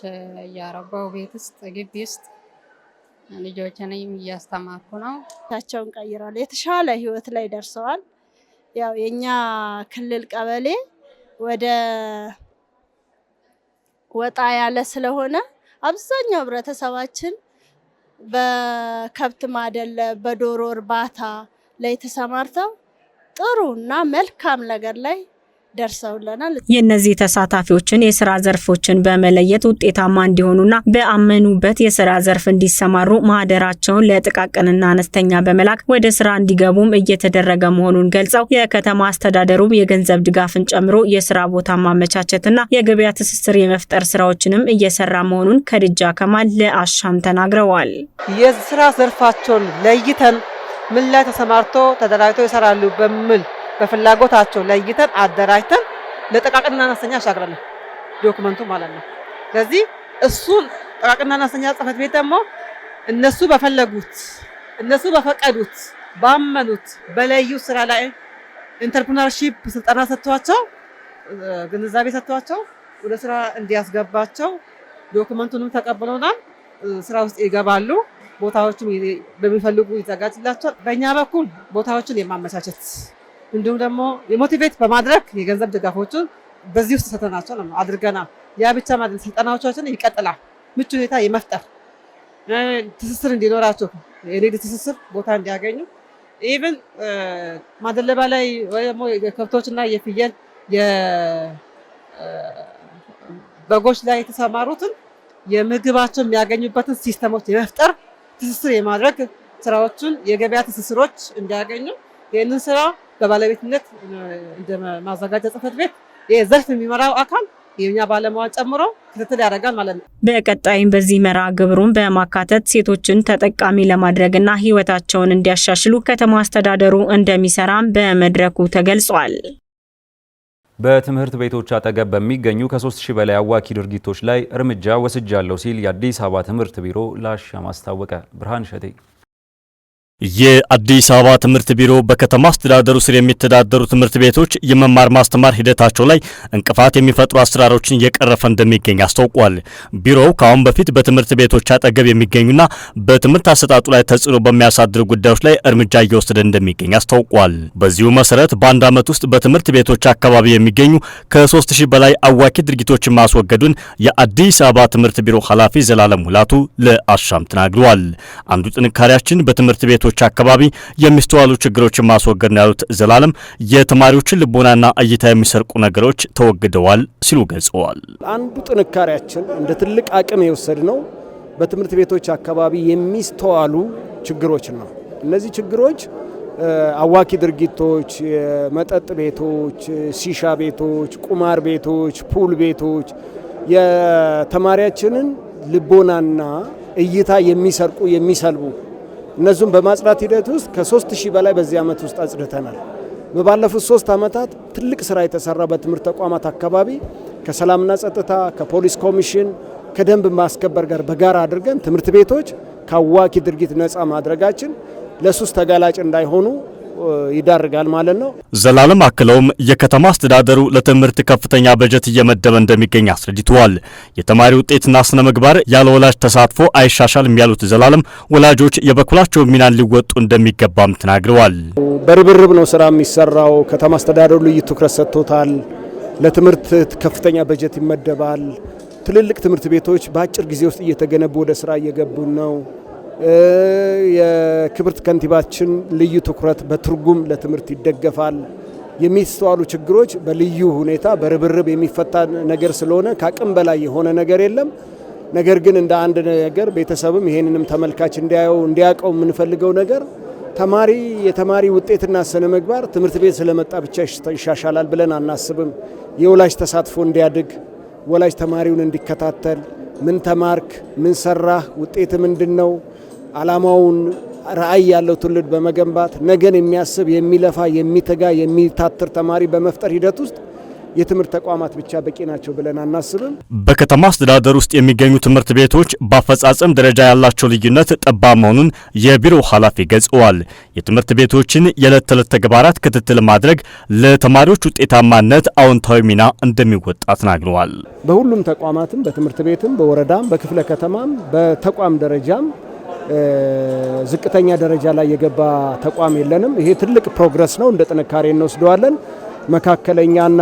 እያረባው ቤት ውስጥ ግቢ ውስጥ ልጆችንም እያስተማርኩ ነው። ታቸውን ቀይራሉ፣ የተሻለ ህይወት ላይ ደርሰዋል። ያው የኛ ክልል ቀበሌ ወደ ወጣ ያለ ስለሆነ አብዛኛው ህብረተሰባችን በከብት ማደለብ፣ በዶሮ እርባታ ላይ ተሰማርተው ጥሩና መልካም ነገር ላይ ደርሰውልናል። የነዚህ ተሳታፊዎችን የስራ ዘርፎችን በመለየት ውጤታማ እንዲሆኑና በአመኑበት የስራ ዘርፍ እንዲሰማሩ ማህደራቸውን ለጥቃቅንና አነስተኛ በመላክ ወደ ስራ እንዲገቡም እየተደረገ መሆኑን ገልጸው የከተማ አስተዳደሩ የገንዘብ ድጋፍን ጨምሮ የስራ ቦታ ማመቻቸትና የገበያ ትስስር የመፍጠር ስራዎችንም እየሰራ መሆኑን ከድጃ ከማል ለአሻም ተናግረዋል። የስራ ዘርፋቸውን ለይተን ምን ላይ ተሰማርቶ ተደራጅተው ይሰራሉ በሚል በፍላጎታቸው ለይተን አደራጅተን ለጥቃቅንና አነስተኛ አሻግረናል ዶክመንቱ ማለት ነው። ስለዚህ እሱን ጥቃቅንና አነስተኛ ጽሕፈት ቤት ደግሞ እነሱ በፈለጉት እነሱ በፈቀዱት ባመኑት በለዩ ስራ ላይ ኢንተርፕረነርሺፕ ስልጠና ሰጥቷቸው ግንዛቤ ሰጥቷቸው ወደ ስራ እንዲያስገባቸው ዶክመንቱንም ተቀብለውናል። ስራ ውስጥ ይገባሉ። ቦታዎችን በሚፈልጉ ይዘጋጅላቸዋል። በእኛ በኩል ቦታዎችን የማመቻቸት እንዲሁም ደግሞ የሞቲቬት በማድረግ የገንዘብ ድጋፎችን በዚህ ውስጥ ሰተናቸው ነው አድርገናል። ያ ብቻ ማለት ስልጠናዎቻችን ይቀጥላል። ምቹ ሁኔታ የመፍጠር ትስስር እንዲኖራቸው የንግድ ትስስር ቦታ እንዲያገኙ ኢቭን ማደለባ ላይ ወይ ደግሞ የከብቶችና የፍየል የበጎች ላይ የተሰማሩትን የምግባቸው የሚያገኙበትን ሲስተሞች የመፍጠር ትስስር የማድረግ ስራዎችን የገበያ ትስስሮች እንዲያገኙ ይህንን ስራ በባለቤትነት እንደ ማዘጋጃ ጽሕፈት ቤት የዘርፍ የሚመራው አካል የኛ ባለሙያ ጨምሮ ክትትል ያደርጋል ማለት ነው። በቀጣይም በዚህ መርሃ ግብሩን በማካተት ሴቶችን ተጠቃሚ ለማድረግና ህይወታቸውን እንዲያሻሽሉ ከተማ አስተዳደሩ እንደሚሰራም በመድረኩ ተገልጿል። በትምህርት ቤቶች አጠገብ በሚገኙ ከ3000 በላይ አዋኪ ድርጊቶች ላይ እርምጃ ወስጃለሁ ሲል የአዲስ አበባ ትምህርት ቢሮ ለአሻም አስታወቀ። ብርሃን ሸቴ የአዲስ አበባ ትምህርት ቢሮ በከተማ አስተዳደሩ ስር የሚተዳደሩ ትምህርት ቤቶች የመማር ማስተማር ሂደታቸው ላይ እንቅፋት የሚፈጥሩ አሰራሮችን እየቀረፈ እንደሚገኝ አስታውቋል። ቢሮው ከአሁን በፊት በትምህርት ቤቶች አጠገብ የሚገኙና በትምህርት አሰጣጡ ላይ ተጽዕኖ በሚያሳድሩ ጉዳዮች ላይ እርምጃ እየወሰደ እንደሚገኝ አስታውቋል። በዚሁ መሰረት በአንድ ዓመት ውስጥ በትምህርት ቤቶች አካባቢ የሚገኙ ከ3000 በላይ አዋኪ ድርጊቶችን ማስወገዱን የአዲስ አበባ ትምህርት ቢሮ ኃላፊ ዘላለም ሙላቱ ለአሻም ተናግረዋል። አንዱ ጥንካሬያችን በትምህርት ቤቶች አካባቢ የሚስተዋሉ ችግሮችን ማስወገድ ነው ያሉት ዘላለም የተማሪዎችን ልቦናና እይታ የሚሰርቁ ነገሮች ተወግደዋል ሲሉ ገልጸዋል። አንዱ ጥንካሬያችን እንደ ትልቅ አቅም የወሰድነው በትምህርት ቤቶች አካባቢ የሚስተዋሉ ችግሮች ነው። እነዚህ ችግሮች አዋኪ ድርጊቶች፣ መጠጥ ቤቶች፣ ሲሻ ቤቶች፣ ቁማር ቤቶች፣ ፑል ቤቶች የተማሪያችንን ልቦናና እይታ የሚሰርቁ የሚሰልቡ እነዚህም በማጽዳት ሂደት ውስጥ ከ3000 በላይ በዚህ ዓመት ውስጥ አጽድተናል። በባለፉት 3 ዓመታት ትልቅ ስራ የተሰራ በትምህርት ተቋማት አካባቢ ከሰላምና ጸጥታ፣ ከፖሊስ ኮሚሽን፣ ከደንብ ማስከበር ጋር በጋራ አድርገን ትምህርት ቤቶች ከአዋኪ ድርጊት ነፃ ማድረጋችን ለሱስ ተጋላጭ እንዳይሆኑ ይዳርጋል ማለት ነው። ዘላለም አክለውም የከተማ አስተዳደሩ ለትምህርት ከፍተኛ በጀት እየመደበ እንደሚገኝ አስረድተዋል። የተማሪ ውጤትና ስነ ምግባር ያለ ወላጅ ተሳትፎ አይሻሻልም ያሉት ዘላለም ወላጆች የበኩላቸው ሚናን ሊወጡ እንደሚገባም ተናግረዋል። በርብርብ ነው ስራ የሚሰራው። ከተማ አስተዳደሩ ልዩ ትኩረት ሰጥቶታል። ለትምህርት ከፍተኛ በጀት ይመደባል። ትልልቅ ትምህርት ቤቶች በአጭር ጊዜ ውስጥ እየተገነቡ ወደ ስራ እየገቡ ነው። የክብርት ከንቲባችን ልዩ ትኩረት በትርጉም ለትምህርት ይደገፋል። የሚስተዋሉ ችግሮች በልዩ ሁኔታ በርብርብ የሚፈታ ነገር ስለሆነ ከአቅም በላይ የሆነ ነገር የለም። ነገር ግን እንደ አንድ ነገር ቤተሰብም ይሄንንም ተመልካች እንዲያውቀው የምንፈልገው ነገር የተማሪ ውጤትና ስነ ምግባር ትምህርት ቤት ስለመጣ ብቻ ይሻሻላል ብለን አናስብም። የወላጅ ተሳትፎ እንዲያድግ፣ ወላጅ ተማሪውን እንዲከታተል፣ ምን ተማርክ፣ ምን ሰራህ፣ ውጤት ምንድነው፣ አላማውን ራዕይ ያለው ትውልድ በመገንባት ነገን የሚያስብ የሚለፋ የሚተጋ የሚታትር ተማሪ በመፍጠር ሂደት ውስጥ የትምህርት ተቋማት ብቻ በቂ ናቸው ብለን አናስብም። በከተማ አስተዳደር ውስጥ የሚገኙ ትምህርት ቤቶች በአፈጻጸም ደረጃ ያላቸው ልዩነት ጠባብ መሆኑን የቢሮው ኃላፊ ገልጸዋል። የትምህርት ቤቶችን የዕለት ተዕለት ተግባራት ክትትል ማድረግ ለተማሪዎች ውጤታማነት አዎንታዊ ሚና እንደሚወጣ ተናግረዋል። በሁሉም ተቋማትም በትምህርት ቤትም በወረዳም በክፍለ ከተማም በተቋም ደረጃም ዝቅተኛ ደረጃ ላይ የገባ ተቋም የለንም። ይሄ ትልቅ ፕሮግረስ ነው። እንደ ጥንካሬ እንወስደዋለን። መካከለኛና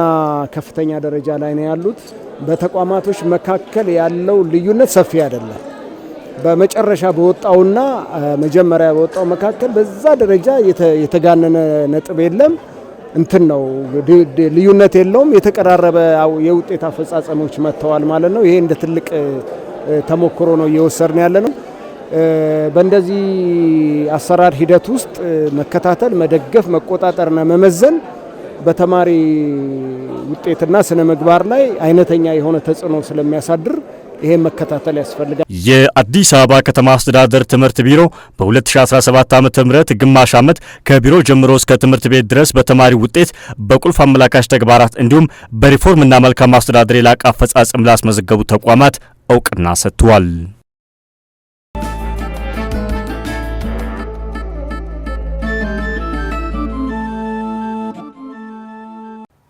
ከፍተኛ ደረጃ ላይ ነው ያሉት። በተቋማቶች መካከል ያለው ልዩነት ሰፊ አይደለም። በመጨረሻ በወጣውና መጀመሪያ በወጣው መካከል በዛ ደረጃ የተጋነነ ነጥብ የለም። ነው ልዩነት የለውም። የተቀራረበ የውጤት አፈጻጸሞች መጥተዋል ማለት ነው። ይሄ እንደ ትልቅ ተሞክሮ ነው እየወሰድን ያለ ነው። በእንደዚህ አሰራር ሂደት ውስጥ መከታተል፣ መደገፍ፣ መቆጣጠርና መመዘን በተማሪ ውጤትና ስነ ምግባር ላይ አይነተኛ የሆነ ተጽዕኖ ስለሚያሳድር ይሄን መከታተል ያስፈልጋል። የአዲስ አበባ ከተማ አስተዳደር ትምህርት ቢሮ በ2017 ዓ.ም ግማሽ ዓመት ከቢሮ ጀምሮ እስከ ትምህርት ቤት ድረስ በተማሪ ውጤት በቁልፍ አመላካች ተግባራት እንዲሁም በሪፎርምና መልካም አስተዳደር የላቀ አፈጻጸም ላስመዘገቡ ተቋማት እውቅና ሰጥቷል።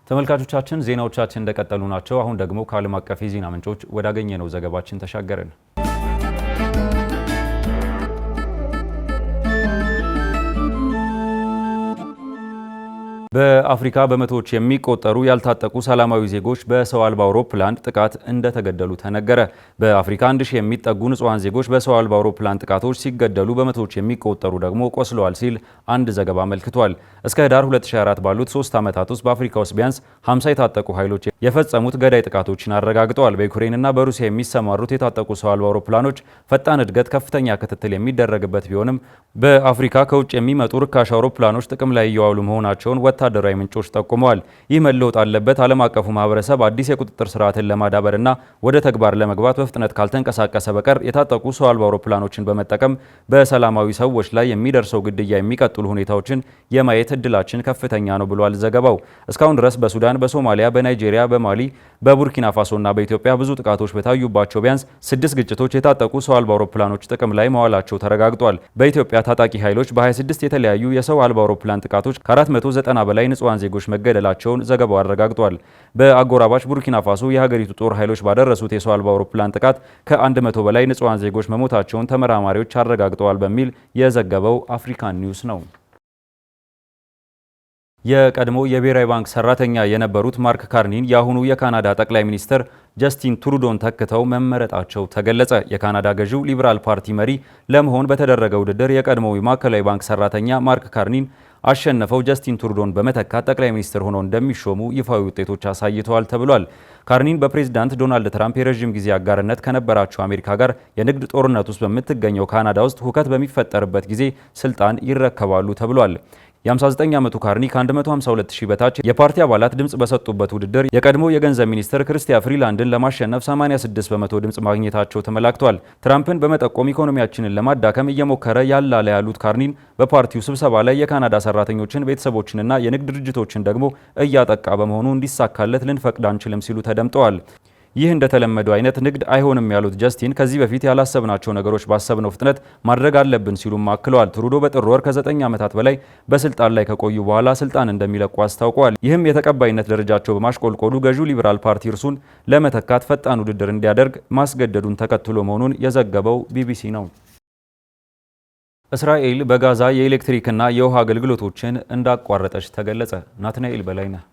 ተመልካቾቻችን ዜናዎቻችን እንደቀጠሉ ናቸው። አሁን ደግሞ ከዓለም አቀፍ የዜና ምንጮች ወዳገኘነው ዘገባችን ተሻገርን። በአፍሪካ በመቶዎች የሚቆጠሩ ያልታጠቁ ሰላማዊ ዜጎች በሰው አልባ አውሮፕላን ጥቃት እንደተገደሉ ተነገረ። በአፍሪካ 1000 የሚጠጉ ንጹሃን ዜጎች በሰው አልባ አውሮፕላን ጥቃቶች ሲገደሉ በመቶዎች የሚቆጠሩ ደግሞ ቆስለዋል ሲል አንድ ዘገባ አመልክቷል። እስከ ህዳር 2024 ባሉት 3 ዓመታት ውስጥ በአፍሪካ ውስጥ ቢያንስ 50 የታጠቁ ኃይሎች የፈጸሙት ገዳይ ጥቃቶችን አረጋግጠዋል። በዩክሬንና በሩሲያ የሚሰማሩት የታጠቁ ሰው አልባ አውሮፕላኖች ፈጣን እድገት፣ ከፍተኛ ክትትል የሚደረግበት ቢሆንም በአፍሪካ ከውጭ የሚመጡ ርካሽ አውሮፕላኖች ጥቅም ላይ እየዋሉ መሆናቸውን ወታደራዊ ምንጮች ጠቁመዋል። ይህ መለወጥ አለበት። ዓለም አቀፉ ማህበረሰብ አዲስ የቁጥጥር ስርዓትን ለማዳበርና ወደ ተግባር ለመግባት በፍጥነት ካልተንቀሳቀሰ በቀር የታጠቁ ሰው አልባ አውሮፕላኖችን በመጠቀም በሰላማዊ ሰዎች ላይ የሚደርሰው ግድያ የሚቀጥሉ ሁኔታዎችን የማየት እድላችን ከፍተኛ ነው ብሏል ዘገባው። እስካሁን ድረስ በሱዳን፣ በሶማሊያ፣ በናይጄሪያ፣ በማሊ፣ በቡርኪና ፋሶና በኢትዮጵያ ብዙ ጥቃቶች በታዩባቸው ቢያንስ 6 ግጭቶች የታጠቁ ሰው አልባ አውሮፕላኖች ጥቅም ላይ መዋላቸው ተረጋግጧል። በኢትዮጵያ ታጣቂ ኃይሎች በ26 የተለያዩ የሰው አልባ አውሮፕላን ጥቃቶች ከ490 በላይ ንጹሃን ዜጎች መገደላቸውን ዘገባው አረጋግጧል። በአጎራባች ቡርኪና ፋሶ የሀገሪቱ ጦር ኃይሎች ባደረሱት የሰው አልባ አውሮፕላን ጥቃት ከ100 በላይ ንጹሃን ዜጎች መሞታቸውን ተመራማሪዎች አረጋግጠዋል በሚል የዘገበው አፍሪካን ኒውስ ነው። የቀድሞ የብሔራዊ ባንክ ሰራተኛ የነበሩት ማርክ ካርኒን የአሁኑ የካናዳ ጠቅላይ ሚኒስትር ጀስቲን ትሩዶን ተክተው መመረጣቸው ተገለጸ። የካናዳ ገዢው ሊበራል ፓርቲ መሪ ለመሆን በተደረገ ውድድር የቀድሞው የማዕከላዊ ባንክ ሰራተኛ ማርክ ካርኒን አሸነፈው ጀስቲን ትሩዶን በመተካት ጠቅላይ ሚኒስትር ሆነው እንደሚሾሙ ይፋዊ ውጤቶች አሳይተዋል ተብሏል። ካርኒን በፕሬዝዳንት ዶናልድ ትራምፕ የረዥም ጊዜ አጋርነት ከነበራቸው አሜሪካ ጋር የንግድ ጦርነት ውስጥ በምትገኘው ካናዳ ውስጥ ሁከት በሚፈጠርበት ጊዜ ስልጣን ይረከባሉ ተብሏል። የ59 ዓመቱ ካርኒ ከ152,000 በታች የፓርቲ አባላት ድምጽ በሰጡበት ውድድር የቀድሞ የገንዘብ ሚኒስትር ክርስቲያ ፍሪላንድን ለማሸነፍ 86 በመቶ ድምጽ ማግኘታቸው ተመላክቷል። ትራምፕን በመጠቆም ኢኮኖሚያችንን ለማዳከም እየሞከረ ያላለ ያሉት ካርኒን በፓርቲው ስብሰባ ላይ የካናዳ ሰራተኞችን፣ ቤተሰቦችንና የንግድ ድርጅቶችን ደግሞ እያጠቃ በመሆኑ እንዲሳካለት ልንፈቅድ አንችልም ሲሉ ተደምጠዋል። ይህ እንደተለመደው አይነት ንግድ አይሆንም ያሉት ጀስቲን ከዚህ በፊት ያላሰብናቸው ነገሮች ባሰብነው ፍጥነት ማድረግ አለብን ሲሉም አክለዋል። ትሩዶ በጥር ወር ከ9 ዓመታት በላይ በስልጣን ላይ ከቆዩ በኋላ ስልጣን እንደሚለቁ አስታውቀዋል። ይህም የተቀባይነት ደረጃቸው በማሽቆልቆሉ ገዢው ሊበራል ፓርቲ እርሱን ለመተካት ፈጣን ውድድር እንዲያደርግ ማስገደዱን ተከትሎ መሆኑን የዘገበው ቢቢሲ ነው። እስራኤል በጋዛ የኤሌክትሪክና የውሃ አገልግሎቶችን እንዳቋረጠች ተገለጸ። ናትናኤል በላይነህ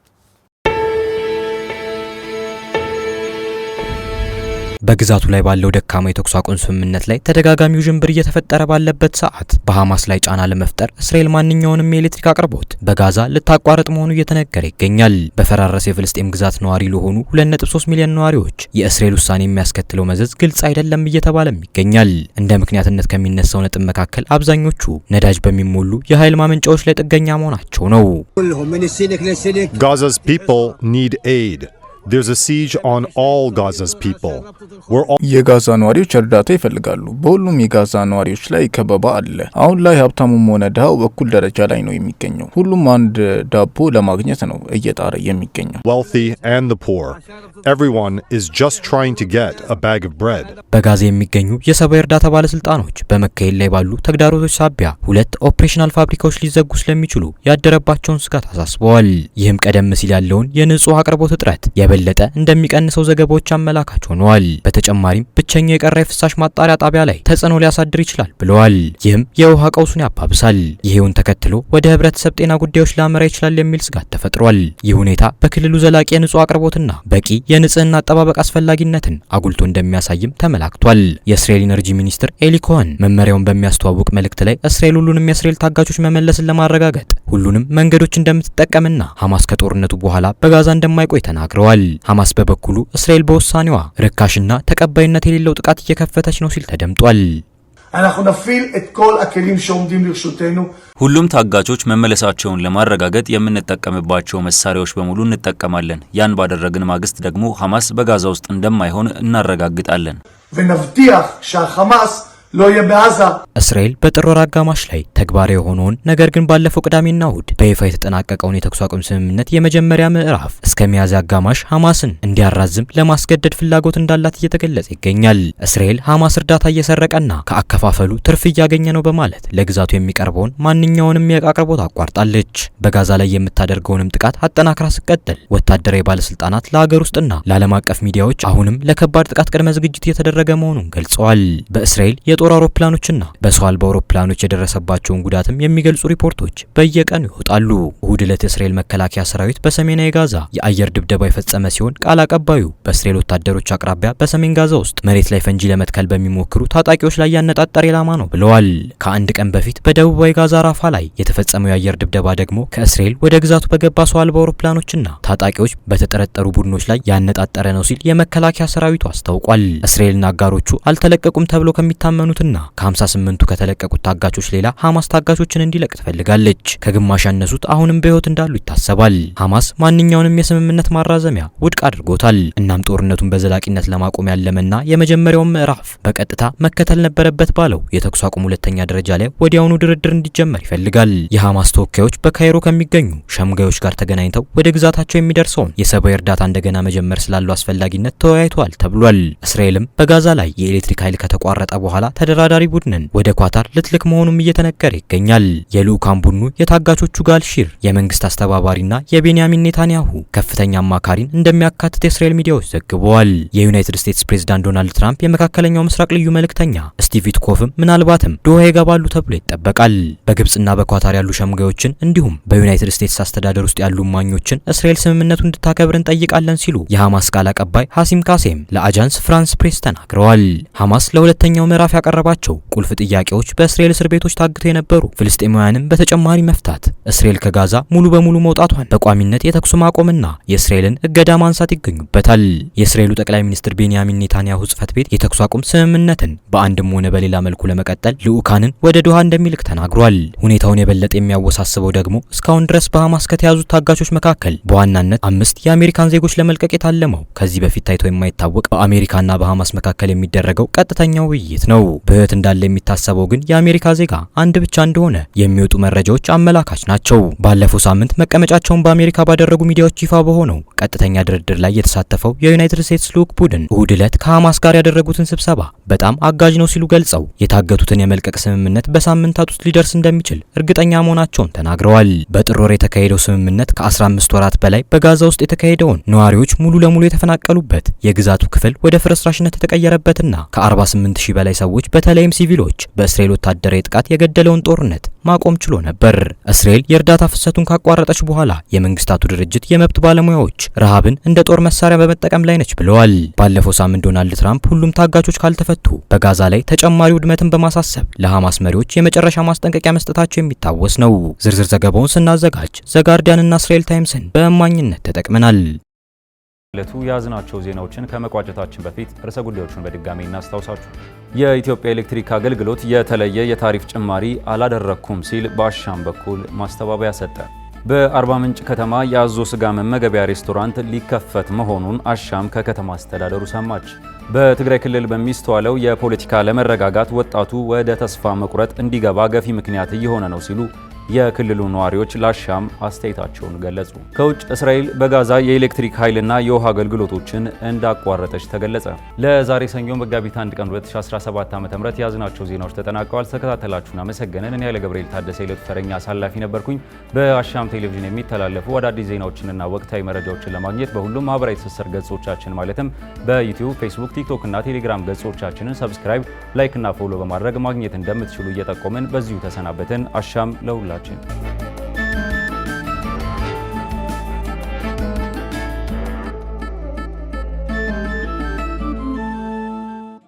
በግዛቱ ላይ ባለው ደካማ የተኩስ አቁም ስምምነት ላይ ተደጋጋሚ ውዥንብር እየተፈጠረ ባለበት ሰዓት በሐማስ ላይ ጫና ለመፍጠር እስራኤል ማንኛውንም የኤሌክትሪክ አቅርቦት በጋዛ ልታቋርጥ መሆኑ እየተነገረ ይገኛል። በፈራረሰ የፍልስጤም ግዛት ነዋሪ ለሆኑ 2.3 ሚሊዮን ነዋሪዎች የእስራኤል ውሳኔ የሚያስከትለው መዘዝ ግልጽ አይደለም እየተባለም ይገኛል። እንደ ምክንያትነት ከሚነሳው ነጥብ መካከል አብዛኞቹ ነዳጅ በሚሞሉ የኃይል ማመንጫዎች ላይ ጥገኛ መሆናቸው ነው። Gaza's people need aid. There's a siege on all Gaza's people. የጋዛ ነዋሪዎች እርዳታ ይፈልጋሉ። በሁሉም የጋዛ ነዋሪዎች ላይ ከበባ አለ። አሁን ላይ ሀብታሙም ሆነ ድሃው በኩል ደረጃ ላይ ነው የሚገኘው። ሁሉም አንድ ዳቦ ለማግኘት ነው እየጣረ የሚገኘው። Wealthy and the poor. Everyone is just trying to get a bag of bread. በጋዛ የሚገኙ የሰብአዊ እርዳታ ባለስልጣኖች በመካሄድ ላይ ባሉ ተግዳሮቶች ሳቢያ 2 ኦፕሬሽናል ፋብሪካዎች ሊዘጉ ስለሚችሉ ያደረባቸውን ስጋት አሳስበዋል። ይህም ቀደም ሲል ያለውን የንጹህ አቅርቦት እጥረት የበለጠ እንደሚቀንሰው ዘገባዎች አመላካች ሆነዋል። በተጨማሪም ብቸኛው የቀረ የፍሳሽ ማጣሪያ ጣቢያ ላይ ተጽዕኖ ሊያሳድር ይችላል ብለዋል። ይህም የውሃ ቀውሱን ያባብሳል። ይሄውን ተከትሎ ወደ ህብረተሰብ ጤና ጉዳዮች ሊያመራ ይችላል የሚል ስጋት ተፈጥሯል። ይህ ሁኔታ በክልሉ ዘላቂ የንጹህ አቅርቦትና በቂ የንጽህና አጠባበቅ አስፈላጊነትን አጉልቶ እንደሚያሳይም ተመላክቷል። የእስራኤል ኢነርጂ ሚኒስትር ኤሊ ኮሄን መመሪያውን በሚያስተዋውቅ መልእክት ላይ እስራኤል ሁሉንም የእስራኤል ታጋቾች መመለስን ለማረጋገጥ ሁሉንም መንገዶች እንደምትጠቀምና ሐማስ ከጦርነቱ በኋላ በጋዛ እንደማይቆይ ተናግረዋል። ሐማስ በበኩሉ እስራኤል በውሳኔዋ ርካሽና ተቀባይነት የሌለው ጥቃት እየከፈተች ነው ሲል ተደምጧል። ሁሉም ታጋቾች መመለሳቸውን ለማረጋገጥ የምንጠቀምባቸው መሳሪያዎች በሙሉ እንጠቀማለን። ያን ባደረግን ማግስት ደግሞ ሐማስ በጋዛ ውስጥ እንደማይሆን እናረጋግጣለን። እስራኤል በጥር ወር አጋማሽ ላይ ተግባራዊ የሆነውን ነገር ግን ባለፈው ቅዳሜና እሁድ በይፋ የተጠናቀቀውን የተኩስ አቁም ስምምነት የመጀመሪያ ምዕራፍ እስከ ሚያዝያ አጋማሽ ሐማስን እንዲያራዝም ለማስገደድ ፍላጎት እንዳላት እየተገለጸ ይገኛል። እስራኤል ሐማስ እርዳታ እየሰረቀና ከአከፋፈሉ ትርፍ እያገኘ ነው በማለት ለግዛቱ የሚቀርበውን ማንኛውንም የዕቃ አቅርቦት አቋርጣለች። በጋዛ ላይ የምታደርገውንም ጥቃት አጠናክራ ስትቀጥል ወታደራዊ ባለስልጣናት ለሀገር ውስጥና ለዓለም አቀፍ ሚዲያዎች አሁንም ለከባድ ጥቃት ቅድመ ዝግጅት እየተደረገ መሆኑን ገልጸዋል። በእስራኤል የጦር አውሮፕላኖችና በሰው አልባ አውሮፕላኖች የደረሰባቸውን ጉዳትም የሚገልጹ ሪፖርቶች በየቀኑ ይወጣሉ። እሁድ ዕለት የእስራኤል መከላከያ ሰራዊት በሰሜናዊ ጋዛ የአየር ድብደባ የፈጸመ ሲሆን ቃል አቀባዩ በእስራኤል ወታደሮች አቅራቢያ በሰሜን ጋዛ ውስጥ መሬት ላይ ፈንጂ ለመትከል በሚሞክሩ ታጣቂዎች ላይ ያነጣጠረ ኢላማ ነው ብለዋል። ከአንድ ቀን በፊት በደቡባዊ ጋዛ ራፋ ላይ የተፈጸመው የአየር ድብደባ ደግሞ ከእስራኤል ወደ ግዛቱ በገባ ሰው አልባ አውሮፕላኖችና ታጣቂዎች በተጠረጠሩ ቡድኖች ላይ ያነጣጠረ ነው ሲል የመከላከያ ሰራዊቱ አስታውቋል። እስራኤልና አጋሮቹ አልተለቀቁም ተብሎ ከሚታመኑ ከሚገኙትና ከ58ቱ ከተለቀቁት ታጋቾች ሌላ ሐማስ ታጋቾችን እንዲለቅ ትፈልጋለች። ከግማሽ ያነሱት አሁንም በሕይወት እንዳሉ ይታሰባል። ሐማስ ማንኛውንም የስምምነት ማራዘሚያ ውድቅ አድርጎታል። እናም ጦርነቱን በዘላቂነት ለማቆም ያለመና የመጀመሪያውን ምዕራፍ በቀጥታ መከተል ነበረበት ባለው የተኩስ አቁም ሁለተኛ ደረጃ ላይ ወዲያውኑ ድርድር እንዲጀመር ይፈልጋል። የሐማስ ተወካዮች በካይሮ ከሚገኙ ሸምጋዮች ጋር ተገናኝተው ወደ ግዛታቸው የሚደርሰውን የሰብአዊ እርዳታ እንደገና መጀመር ስላለው አስፈላጊነት ተወያይተዋል ተብሏል። እስራኤልም በጋዛ ላይ የኤሌክትሪክ ኃይል ከተቋረጠ በኋላ ተደራዳሪ ቡድንን ወደ ኳታር ልትልክ መሆኑም እየተነገረ ይገኛል። የልዑካን ቡድኑ የታጋቾቹ ጋልሺር የመንግስት አስተባባሪና የቤንያሚን ኔታንያሁ ከፍተኛ አማካሪን እንደሚያካትት የእስራኤል ሚዲያዎች ዘግበዋል። የዩናይትድ ስቴትስ ፕሬዝዳንት ዶናልድ ትራምፕ የመካከለኛው ምስራቅ ልዩ መልእክተኛ ስቲቭ ዊትኮፍም ምናልባትም ዶሃ ይገባሉ ተብሎ ይጠበቃል። በግብጽና በኳታር ያሉ ሸምጋዮችን እንዲሁም በዩናይትድ ስቴትስ አስተዳደር ውስጥ ያሉ ማኞችን እስራኤል ስምምነቱን እንድታከብር እንጠይቃለን ሲሉ የሐማስ ቃል አቀባይ ሐሲም ካሴም ለአጃንስ ፍራንስ ፕሬስ ተናግረዋል። ሐማስ ለሁለተኛው ምዕራፍ ያቀረባቸው ቁልፍ ጥያቄዎች በእስራኤል እስር ቤቶች ታግተው የነበሩ ፍልስጤማውያንን በተጨማሪ መፍታት፣ እስራኤል ከጋዛ ሙሉ በሙሉ መውጣቷን፣ በቋሚነት የተኩስ ማቆምና የእስራኤልን እገዳ ማንሳት ይገኙበታል። የእስራኤሉ ጠቅላይ ሚኒስትር ቤንያሚን ኔታንያሁ ጽሕፈት ቤት የተኩስ አቁም ስምምነትን በአንድም ሆነ በሌላ መልኩ ለመቀጠል ልዑካንን ወደ ዶሃ እንደሚልክ ተናግሯል። ሁኔታውን የበለጠ የሚያወሳስበው ደግሞ እስካሁን ድረስ በሐማስ ከተያዙት ታጋቾች መካከል በዋናነት 5 የአሜሪካን ዜጎች ለመልቀቅ የታለመው ከዚህ በፊት ታይቶ የማይታወቅ በአሜሪካና በሐማስ መካከል የሚደረገው ቀጥተኛው ውይይት ነው። በህይወት እንዳለ የሚታሰበው ግን የአሜሪካ ዜጋ አንድ ብቻ እንደሆነ የሚወጡ መረጃዎች አመላካች ናቸው። ባለፈው ሳምንት መቀመጫቸውን በአሜሪካ ባደረጉ ሚዲያዎች ይፋ በሆነው ቀጥተኛ ድርድር ላይ የተሳተፈው የዩናይትድ ስቴትስ ልዑክ ቡድን እሁድ ዕለት ከሐማስ ጋር ያደረጉትን ስብሰባ በጣም አጋዥ ነው ሲሉ ገልጸው የታገቱትን የመልቀቅ ስምምነት በሳምንታት ውስጥ ሊደርስ እንደሚችል እርግጠኛ መሆናቸውን ተናግረዋል። በጥር ወር የተካሄደው ስምምነት ከ15 ወራት በላይ በጋዛ ውስጥ የተካሄደውን ነዋሪዎች ሙሉ ለሙሉ የተፈናቀሉበት የግዛቱ ክፍል ወደ ፍርስራሽነት የተቀየረበትና ከ48000 በላይ ሰዎች በተለይም ሲቪሎች በእስራኤል ወታደራዊ ጥቃት የገደለውን ጦርነት ማቆም ችሎ ነበር። እስራኤል የእርዳታ ፍሰቱን ካቋረጠች በኋላ የመንግስታቱ ድርጅት የመብት ባለሙያዎች ረሃብን እንደ ጦር መሳሪያ በመጠቀም ላይ ነች ብለዋል። ባለፈው ሳምንት ዶናልድ ትራምፕ ሁሉም ታጋቾች ካልተፈቱ በጋዛ ላይ ተጨማሪ ውድመትን በማሳሰብ ለሐማስ መሪዎች የመጨረሻ ማስጠንቀቂያ መስጠታቸው የሚታወስ ነው። ዝርዝር ዘገባውን ስናዘጋጅ ዘጋርዲያን እና እስራኤል ታይምስን በእማኝነት ተጠቅመናል። ለቱ ያዝናቸው ዜናዎችን ከመቋጨታችን በፊት ርዕሰ ጉዳዮቹን በድጋሚ እናስታውሳችሁ። የኢትዮጵያ ኤሌክትሪክ አገልግሎት የተለየ የታሪፍ ጭማሪ አላደረኩም ሲል በአሻም በኩል ማስተባበያ ሰጠ። በአርባ ምንጭ ከተማ የአዞ ስጋ መመገቢያ ሬስቶራንት ሊከፈት መሆኑን አሻም ከከተማ አስተዳደሩ ሰማች። በትግራይ ክልል በሚስተዋለው የፖለቲካ ለመረጋጋት ወጣቱ ወደ ተስፋ መቁረጥ እንዲገባ ገፊ ምክንያት እየሆነ ነው ሲሉ የክልሉ ነዋሪዎች ለአሻም አስተያየታቸውን ገለጹ። ከውጭ እስራኤል በጋዛ የኤሌክትሪክ ኃይልና የውሃ አገልግሎቶችን እንዳቋረጠች ተገለጸ። ለዛሬ ሰኞ መጋቢት 1 ቀን 2017 ዓ.ም ያዝናቸው ዜናዎች ተጠናቀዋል። ተከታተላችሁን አመሰገንን። እኔ ኃይለ ገብርኤል ታደሰ የዕለቱ ተረኛ አሳላፊ ነበርኩኝ። በአሻም ቴሌቪዥን የሚተላለፉ አዳዲስ ዜናዎችንና ወቅታዊ መረጃዎችን ለማግኘት በሁሉም ማህበራዊ ትስስር ገጾቻችን ማለትም በዩቲዩብ፣ ፌስቡክ፣ ቲክቶክ እና ቴሌግራም ገጾቻችንን ሰብስክራይብ፣ ላይክ እና ፎሎ በማድረግ ማግኘት እንደምትችሉ እየጠቆምን በዚሁ ተሰናበትን። አሻም ለሁላችን